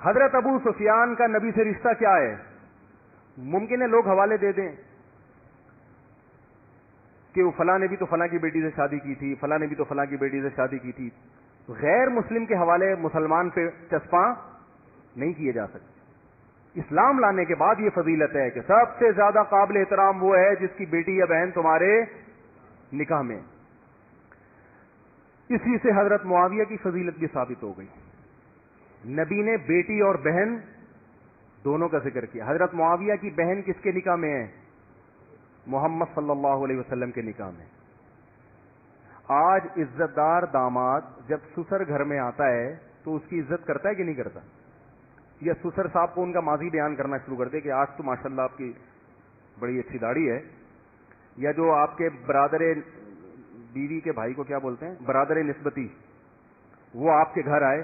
حضرت ابو سفیان کا نبی سے رشتہ کیا ہے؟ ممکن ہے لوگ حوالے دے دیں کہ وہ فلاں نے بھی تو فلاں کی بیٹی سے شادی کی تھی، فلاں نے بھی تو فلاں کی بیٹی سے شادی کی تھی۔ غیر مسلم کے حوالے مسلمان پہ چسپاں نہیں کیے جا سکتے۔ اسلام لانے کے بعد یہ فضیلت ہے کہ سب سے زیادہ قابل احترام وہ ہے جس کی بیٹی یا بہن تمہارے نکاح میں۔ اسی سے حضرت معاویہ کی فضیلت بھی ثابت ہو گئی۔ نبی نے بیٹی اور بہن دونوں کا ذکر کیا۔ حضرت معاویہ کی بہن کس کے نکاح میں ہے؟ محمد صلی اللہ علیہ وسلم کے نکاح میں۔ آج عزت دار داماد جب سسر گھر میں آتا ہے تو اس کی عزت کرتا ہے کہ نہیں کرتا؟ یا سسر صاحب کو ان کا ماضی بیان کرنا شروع کر دے کہ آج تو ماشاءاللہ آپ کی بڑی اچھی داڑھی ہے، یا جو آپ کے برادر بیوی کے بھائی کو کیا بولتے ہیں، برادر نسبتی، وہ آپ کے گھر آئے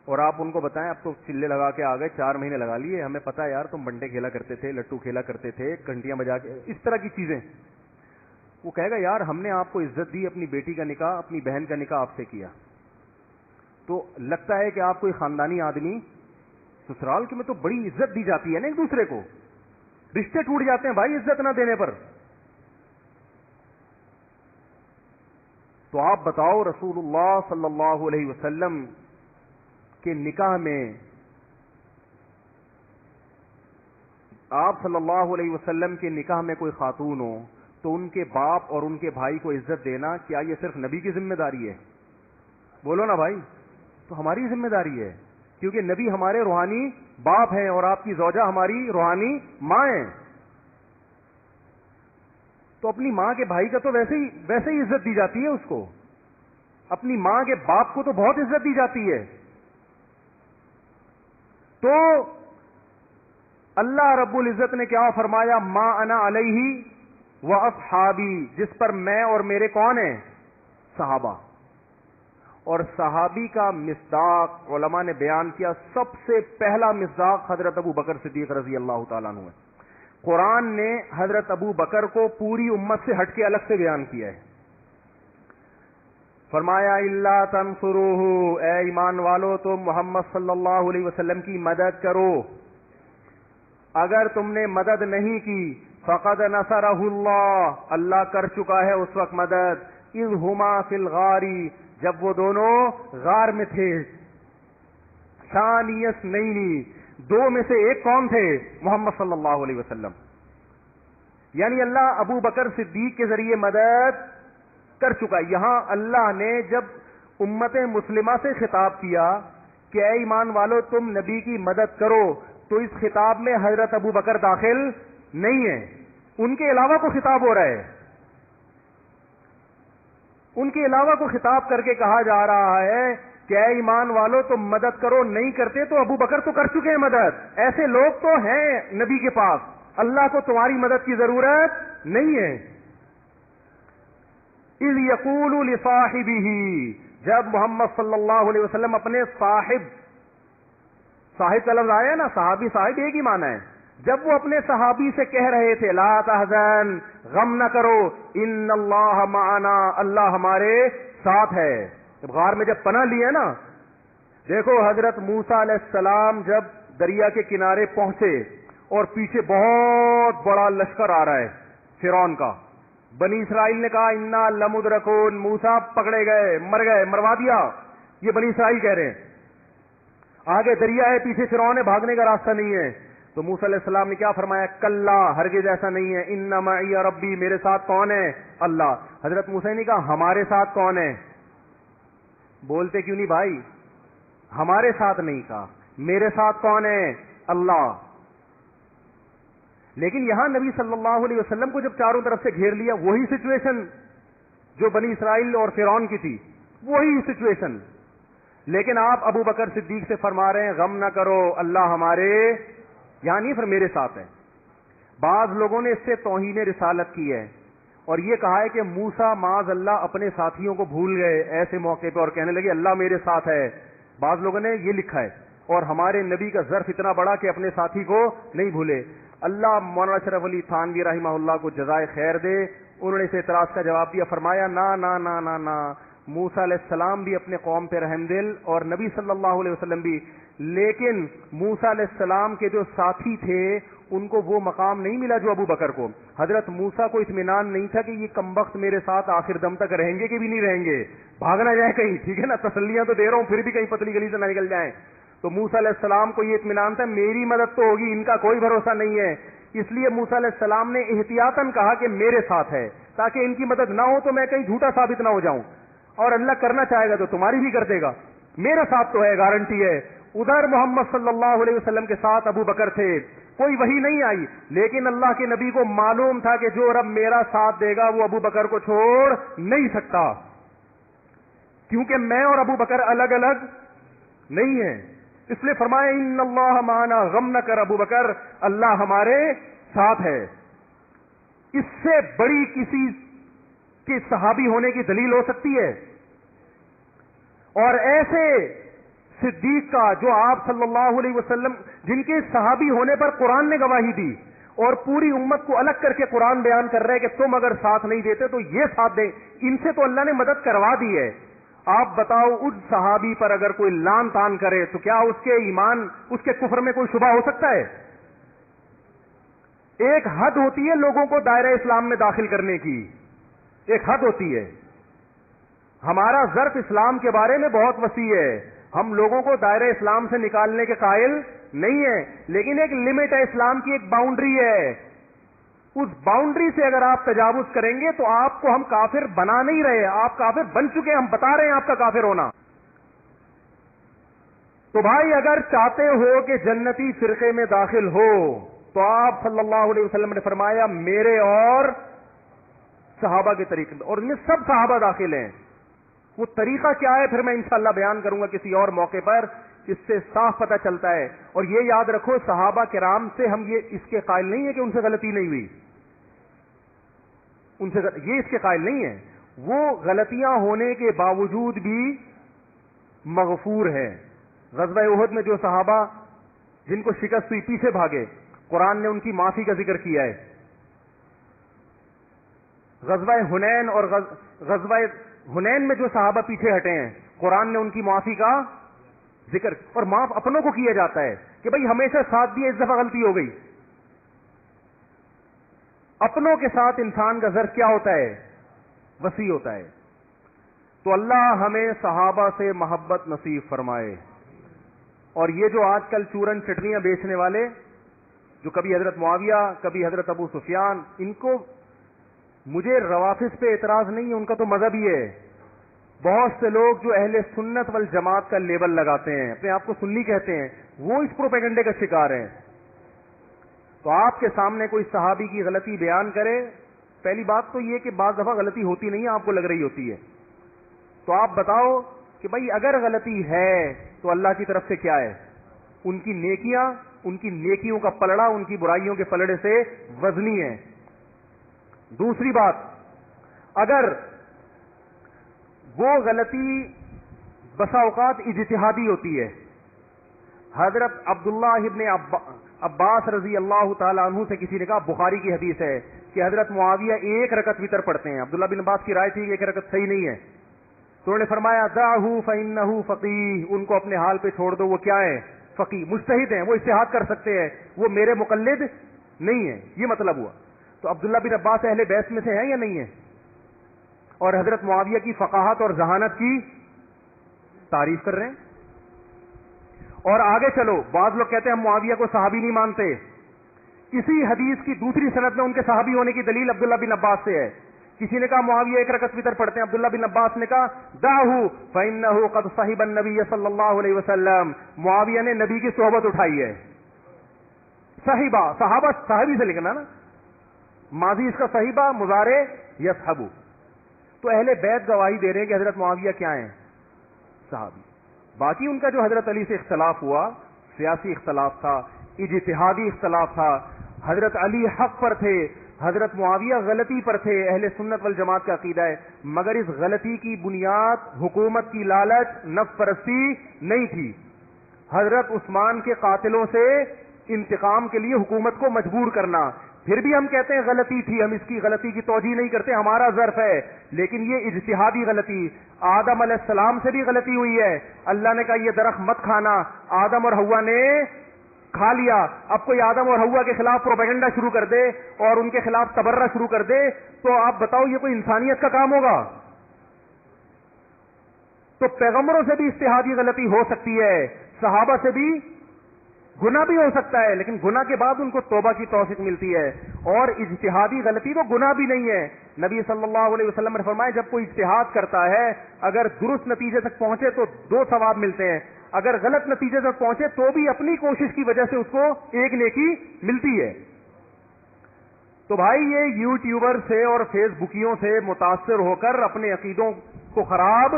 اور آپ ان کو بتائیں اب تو چلے لگا کے آ گئے، 4 مہینے لگا لیے، ہمیں پتا ہے یار تم بنٹے کھیلا کرتے تھے، لٹو کھیلا کرتے تھے، گھنٹیاں بجا کے، اس طرح کی چیزیں۔ وہ کہے گا یار ہم نے آپ کو عزت دی، اپنی بیٹی کا نکاح، اپنی بہن کا نکاح آپ سے کیا، تو لگتا ہے کہ آپ کوئی خاندانی آدمی، سسرال کے میں تو بڑی عزت دی جاتی ہے نا ایک دوسرے کو، رشتے ٹوٹ جاتے ہیں بھائی عزت نہ دینے پر۔ تو آپ بتاؤ رسول اللہ صلی اللہ علیہ وسلم کے نکاح میں، آپ صلی اللہ علیہ وسلم کے نکاح میں کوئی خاتون ہو تو ان کے باپ اور ان کے بھائی کو عزت دینا کیا یہ صرف نبی کی ذمہ داری ہے؟ بولو نا بھائی، تو ہماری ذمہ داری ہے، کیونکہ نبی ہمارے روحانی باپ ہیں اور آپ کی زوجہ ہماری روحانی ماں ہیں۔ تو اپنی ماں کے بھائی کا تو ویسے ہی عزت دی جاتی ہے، اس کو اپنی ماں کے باپ کو تو بہت عزت دی جاتی ہے۔ تو اللہ رب العزت نے کیا فرمایا؟ ما انا علیہ و اصحابی، جس پر میں اور میرے کون ہیں؟ صحابہ۔ اور صحابی کا مصداق علماء نے بیان کیا، سب سے پہلا مصداق حضرت ابو بکر صدیق رضی اللہ تعالیٰ عنہ ہے۔ قرآن نے حضرت ابو بکر کو پوری امت سے ہٹ کے الگ سے بیان کیا ہے، فرمایا الا تنصروہ، اے ایمان والو تم محمد صلی اللہ علیہ وسلم کی مدد کرو، اگر تم نے مدد نہیں کی فقد نصرہ اللہ، اللہ کر چکا ہے اس وقت مدد، اذ ہما فی الغاری، جب وہ دونوں غار میں تھے، ثانی اثنین، دو میں سے ایک کون تھے؟ محمد صلی اللہ علیہ وسلم. یعنی اللہ ابو بکر صدیق کے ذریعے مدد کر چکا. یہاں اللہ نے جب امت مسلمہ سے خطاب کیا کہ اے ایمان والو تم نبی کی مدد کرو، تو اس خطاب میں حضرت ابو بکر داخل نہیں ہے، ان کے علاوہ کو خطاب ہو رہا ہے. ان کے علاوہ کو خطاب کر کے کہا جا رہا ہے کہ اے ایمان والو تم مدد کرو، نہیں کرتے تو ابو بکر تو کر چکے ہیں مدد، ایسے لوگ تو ہیں نبی کے پاس، اللہ کو تمہاری مدد کی ضرورت نہیں ہے. اذ یقول لصاحبہ، جب محمد صلی اللہ علیہ وسلم اپنے صاحب کا لفظ آیا نا، صحابی صاحب ایک ہی معنی ہے، جب وہ اپنے صحابی سے کہہ رہے تھے لا تحزن، غم نہ کرو، ان اللہ معنا، اللہ ہمارے ساتھ ہے. جب غار میں جب پناہ لیے نا، دیکھو حضرت موسیٰ علیہ السلام جب دریا کے کنارے پہنچے اور پیچھے بہت بڑا لشکر آ رہا ہے فرعون کا، بنی اسرائیل نے کہا انا لمدرکون، موسیٰ پکڑے گئے، مروا دیا، یہ بنی اسرائیل کہہ رہے ہیں. آگے دریا ہے، پیچھے فرعون ہے، بھاگنے کا راستہ نہیں ہے. تو موسیٰ علیہ السلام نے کیا فرمایا؟ کلا، ہرگز ایسا نہیں ہے، ان معی ربی، میرے ساتھ کون ہے؟ اللہ. حضرت موسیٰ نے کہا ہمارے ساتھ کون ہے؟ بولتے کیوں نہیں بھائی؟ ہمارے ساتھ نہیں کہا، میرے ساتھ کون ہے؟ اللہ. لیکن یہاں نبی صلی اللہ علیہ وسلم کو جب چاروں طرف سے گھیر لیا، وہی سچویشن جو بنی اسرائیل اور فرعون کی تھی، وہی سچویشن. لیکن آپ ابو بکر صدیق سے فرما رہے ہیں غم نہ کرو، اللہ ہمارے، یعنی پھر میرے ساتھ ہے. بعض لوگوں نے اس سے توہین رسالت کی ہے اور یہ کہا ہے کہ موسیٰ معاذ اللہ اپنے ساتھیوں کو بھول گئے ایسے موقع پہ اور کہنے لگے اللہ میرے ساتھ ہے. بعض لوگوں نے یہ لکھا ہے، اور ہمارے نبی کا ظرف اتنا بڑا کہ اپنے ساتھی کو نہیں بھولے. اللہ مولانا اشرف علی تھانوی رحمہ اللہ کو جزائے خیر دے، انہوں نے اس اعتراض کا جواب دیا، فرمایا نا نا نا نا نا، موسیٰ علیہ السلام بھی اپنے قوم پہ رحم دل اور نبی صلی اللہ علیہ وسلم بھی، لیکن موسیٰ علیہ السلام کے جو ساتھی تھے ان کو وہ مقام نہیں ملا جو ابو بکر کو. حضرت موسیٰ کو اطمینان نہیں تھا کہ یہ کمبخت میرے ساتھ آخر دم تک رہیں گے کہ بھی نہیں رہیں گے، بھاگ نہ جائیں کہیں، ٹھیک ہے نا، تسلیاں تو دے رہا ہوں پھر بھی کہیں پتلی گلی سے نہ نکل جائیں. تو موسیٰ علیہ السلام کو یہ اطمینان تھا میری مدد تو ہوگی، ان کا کوئی بھروسہ نہیں ہے. اس لیے موسیٰ علیہ السلام نے احتیاطاً کہا کہ میرے ساتھ ہے، تاکہ ان کی مدد نہ ہو تو میں کہیں جھوٹا ثابت نہ ہو جاؤں، اور اللہ کرنا چاہے گا تو تمہاری بھی کر دے گا، میرے ساتھ تو ہے، گارنٹی ہے. ادھر محمد صلی اللہ علیہ وسلم کے ساتھ ابو بکر تھے، کوئی وحی نہیں آئی، لیکن اللہ کے نبی کو معلوم تھا کہ جو رب میرا ساتھ دے گا وہ ابو بکر کو چھوڑ نہیں سکتا، کیونکہ میں اور ابو بکر الگ الگ نہیں ہیں. اس لیے فرمایا ان اللہ معنا، غم نہ کر ابو بکر، اللہ ہمارے ساتھ ہے. اس سے بڑی کسی کے صحابی ہونے کی دلیل ہو سکتی ہے؟ اور ایسے صدیق کا جو آپ صلی اللہ علیہ وسلم، جن کے صحابی ہونے پر قرآن نے گواہی دی اور پوری امت کو الگ کر کے قرآن بیان کر رہے ہیں کہ تم اگر ساتھ نہیں دیتے تو یہ ساتھ دیں، ان سے تو اللہ نے مدد کروا دی ہے. آپ بتاؤ اس صحابی پر اگر کوئی لان تان کرے تو کیا اس کے ایمان، اس کے کفر میں کوئی شبہ ہو سکتا ہے؟ ایک حد ہوتی ہے لوگوں کو دائرہ اسلام میں داخل کرنے کی، ایک حد ہوتی ہے. ہمارا ظرف اسلام کے بارے میں بہت وسیع ہے، ہم لوگوں کو دائرہ اسلام سے نکالنے کے قائل نہیں ہیں، لیکن ایک لمٹ ہے، اسلام کی ایک باؤنڈری ہے. اس باؤنڈری سے اگر آپ تجاوز کریں گے تو آپ کو ہم کافر بنا نہیں رہے، آپ کافر بن چکے، ہم بتا رہے ہیں آپ کا کافر ہونا. تو بھائی اگر چاہتے ہو کہ جنتی فرقے میں داخل ہو تو آپ صلی اللہ علیہ وسلم نے فرمایا میرے اور صحابہ کے طریقے، اور ان میں سب صحابہ داخل ہیں. وہ طریقہ کیا ہے پھر میں انشاءاللہ بیان کروں گا کسی اور موقع پر، اس سے صاف پتہ چلتا ہے. اور یہ یاد رکھو صحابہ کرام سے ہم یہ اس کے قائل نہیں ہے کہ ان سے غلطی نہیں ہوئی، ان سے یہ اس کے قائل نہیں ہے، وہ غلطیاں ہونے کے باوجود بھی مغفور ہے. غزوہ احد میں جو صحابہ جن کو شکست ہوئی پیچھے بھاگے، قرآن نے ان کی معافی کا ذکر کیا ہے. غزوہ حنین اور غزوہ حنین میں جو صحابہ پیچھے ہٹے ہیں، قرآن نے ان کی معافی کا ذکر، اور معاف اپنوں کو کیا جاتا ہے کہ بھئی ہمیشہ ساتھ دیے، اس دفعہ غلطی ہو گئی. اپنوں کے ساتھ انسان کا ظرف کیا ہوتا ہے؟ وسیع ہوتا ہے. تو اللہ ہمیں صحابہ سے محبت نصیب فرمائے. اور یہ جو آج کل چورن چٹنیاں بیچنے والے، جو کبھی حضرت معاویہ کبھی حضرت ابو سفیان، ان کو مجھے روافض پہ اعتراض نہیں ہے، ان کا تو مذہب ہی ہے. بہت سے لوگ جو اہل سنت والجماعت کا لیبل لگاتے ہیں، اپنے آپ کو سنی کہتے ہیں، وہ اس پروپیگنڈے کا شکار ہیں. تو آپ کے سامنے کوئی صحابی کی غلطی بیان کرے، پہلی بات تو یہ کہ بعض دفعہ غلطی ہوتی نہیں ہے، آپ کو لگ رہی ہوتی ہے. تو آپ بتاؤ کہ بھائی اگر غلطی ہے تو اللہ کی طرف سے کیا ہے؟ ان کی نیکیاں، ان کی نیکیوں کا پلڑا ان کی برائیوں کے پلڑے سے وزنی ہے. دوسری بات، اگر وہ غلطی بسا اوقات اجتہادی ہوتی ہے، حضرت عبداللہ ابن عباس رضی اللہ تعالی عنہ سے کسی نے کہا، بخاری کی حدیث ہے کہ حضرت معاویہ 1 رکعت وتر پڑھتے ہیں. عبداللہ بن عباس کی رائے تھی کہ 1 رکعت صحیح نہیں ہے، تو انہوں نے فرمایا دعہ فإنہ فقیہ، ان کو اپنے حال پہ چھوڑ دو، وہ کیا ہے؟ فقیہ، مجتہد ہیں، وہ اجتہاد کر سکتے ہیں، وہ میرے مقلد نہیں ہیں. یہ مطلب ہوا. تو عبداللہ بن عباس اہل بیت میں سے ہیں یا نہیں ہیں؟ اور حضرت معاویہ کی فقاہت اور ذہانت کی تعریف کر رہے ہیں. اور آگے چلو، بعض لوگ کہتے ہیں ہم معاویہ کو صحابی نہیں مانتے. اسی حدیث کی دوسری سند میں ان کے صحابی ہونے کی دلیل عبداللہ بن عباس سے ہے. کسی نے کہا معاویہ 1 رکعت وتر پڑھتے ہیں، عبداللہ بن عباس نے کہا دعہ فإنہ قد صحب النبی صلی اللہ علیہ وسلم، معاویہ نے نبی کی صحبت اٹھائی ہے. صحیبہ، صحابہ صحابی سے لکھنا نا، ماضی اس کا صحیبہ، مضارع یصحب. تو اہل بیت گواہی دے رہے ہیں کہ حضرت معاویہ کیا ہیں؟ صحابی. باقی ان کا جو حضرت علی سے اختلاف ہوا، سیاسی اختلاف تھا، اجتہادی اختلاف تھا. حضرت علی حق پر تھے، حضرت معاویہ غلطی پر تھے، اہل سنت والجماعت کا عقیدہ ہے. مگر اس غلطی کی بنیاد حکومت کی لالچ، نفس پرستی نہیں تھی. حضرت عثمان کے قاتلوں سے انتقام کے لیے حکومت کو مجبور کرنا. پھر بھی ہم کہتے ہیں غلطی تھی، ہم اس کی غلطی کی توجیہ نہیں کرتے، ہمارا ظرف ہے. لیکن یہ اجتہادی غلطی، آدم علیہ السلام سے بھی غلطی ہوئی ہے. اللہ نے کہا یہ درخت مت کھانا، آدم اور حوا نے کھا لیا. اب کوئی آدم اور حوا کے خلاف پروپیگنڈا شروع کر دے اور ان کے خلاف تبرہ شروع کر دے، تو آپ بتاؤ یہ کوئی انسانیت کا کام ہوگا؟ تو پیغمبروں سے بھی اجتہادی غلطی ہو سکتی ہے، صحابہ سے بھی گناہ بھی ہو سکتا ہے، لیکن گناہ کے بعد ان کو توبہ کی توفیق ملتی ہے. اور اجتہادی غلطی تو گناہ بھی نہیں ہے. نبی صلی اللہ علیہ وسلم نے فرمایا جب کوئی اجتہاد کرتا ہے، اگر درست نتیجے تک پہنچے تو 2 ثواب ملتے ہیں، اگر غلط نتیجے تک پہنچے تو بھی اپنی کوشش کی وجہ سے اس کو 1 نیکی ملتی ہے. تو بھائی یہ یوٹیوبر سے اور فیس بکیوں سے متاثر ہو کر اپنے عقیدوں کو خراب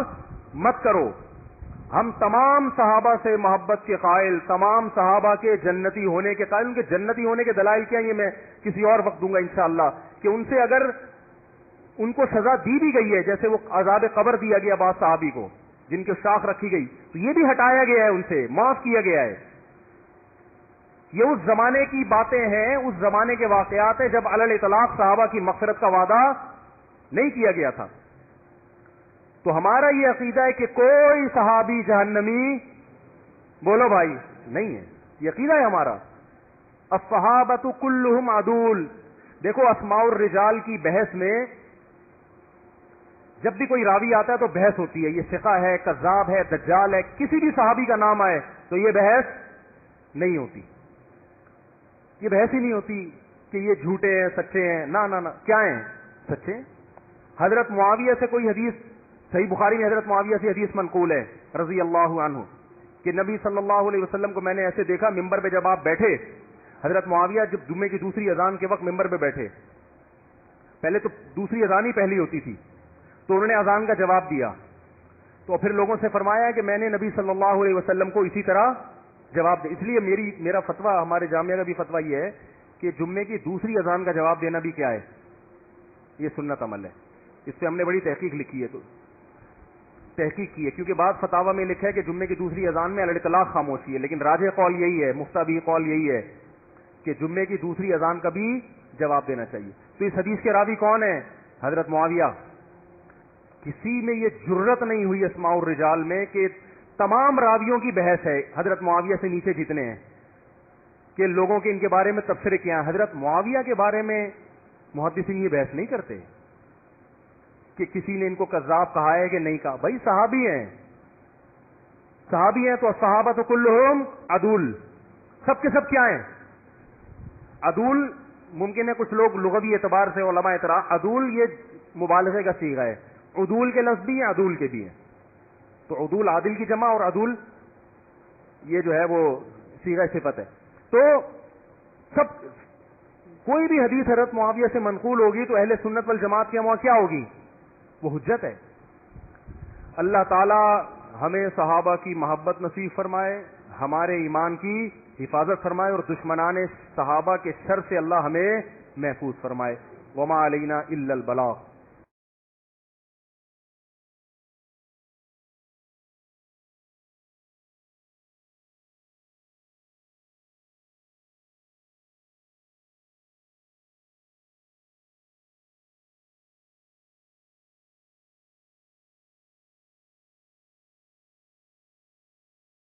مت کرو. ہم تمام صحابہ سے محبت کے قائل، تمام صحابہ کے جنتی ہونے کے قائل. ان کے جنتی ہونے کے دلائل کیا، یہ میں کسی اور وقت دوں گا انشاءاللہ. کہ ان سے اگر ان کو سزا دی بھی گئی ہے، جیسے وہ عذاب قبر دیا گیا بعض صحابی کو جن کی شاخ رکھی گئی، تو یہ بھی ہٹایا گیا ہے، ان سے معاف کیا گیا ہے. یہ اس زمانے کی باتیں ہیں، اس زمانے کے واقعات ہیں جب علی الاطلاق صحابہ کی مغفرت کا وعدہ نہیں کیا گیا تھا. تو ہمارا یہ عقیدہ ہے کہ کوئی صحابی جہنمی، بولو بھائی، نہیں ہے. یہ عقیدہ ہے ہمارا. الصحابۃ کلھم عدول. دیکھو اسماء الرجال کی بحث میں جب بھی کوئی راوی آتا ہے تو بحث ہوتی ہے، یہ ثقہ ہے، کذاب ہے، دجال ہے. کسی بھی صحابی کا نام آئے تو یہ بحث نہیں ہوتی. یہ بحث ہی نہیں ہوتی کہ یہ جھوٹے ہیں، سچے ہیں. نہ کیا ہیں؟ سچے. حضرت معاویہ سے کوئی حدیث، صحیح بخاری میں حضرت معاویہ سے حدیث منقول ہے رضی اللہ عنہ کہ نبی صلی اللہ علیہ وسلم کو میں نے ایسے دیکھا، ممبر پہ جب آپ بیٹھے، حضرت معاویہ جب جمعے کی دوسری اذان کے وقت ممبر پہ بیٹھے، پہلے تو دوسری اذان ہی پہلی ہوتی تھی، تو انہوں نے اذان کا جواب دیا. تو پھر لوگوں سے فرمایا کہ میں نے نبی صلی اللہ علیہ وسلم کو اسی طرح جواب دیا. اس لیے میرا فتویٰ، ہمارے جامعہ کا بھی فتویٰ یہ ہے کہ جمعے کی دوسری اذان کا جواب دینا بھی کیا ہے؟ یہ سنت عمل ہے. اس پہ ہم نے بڑی تحقیق لکھی ہے، تو تحقیق کی ہے، کیونکہ بعض فتاوی میں لکھا ہے کہ جمعے کی دوسری اذان میں علی الاطلاق خاموشی ہے، لیکن راجح قول یہی ہے، مختبی قول یہی ہے کہ جمعے کی دوسری اذان کا بھی جواب دینا چاہیے. تو اس حدیث کے راوی کون ہیں؟ حضرت معاویہ. کسی میں یہ جرت نہیں ہوئی اسماء الرجال میں کہ تمام راویوں کی بحث ہے حضرت معاویہ سے نیچے جتنے ہیں کہ لوگوں کے ان کے بارے میں تبصرے کیا ہیں. حضرت معاویہ کے بارے میں محدثین یہ بحث نہیں کرتے کہ کسی نے ان کو کذاب کہا ہے کہ نہیں کہا. بھائی صحابی ہیں تو صحابہ تو کلہم عدول, سب کے سب کیا ہیں عدول. ممکن ہے کچھ لوگ لغوی اعتبار سے علماء اعتراض, عدول یہ مبالغے کا صیغہ ہے, عدول کے لفظ بھی ہیں عدول کے بھی ہیں. تو عدول عادل کی جمع اور عدول یہ جو ہے وہ صیغہ صفت ہے. تو سب کوئی بھی حدیث حضرت معاویہ سے منقول ہوگی تو اہل سنت والجماعت کے وہاں کیا ہوگی, وہ حجت ہے. اللہ تعالی ہمیں صحابہ کی محبت نصیب فرمائے, ہمارے ایمان کی حفاظت فرمائے اور دشمنان صحابہ کے شر سے اللہ ہمیں محفوظ فرمائے. وما علینا الا البلاغ.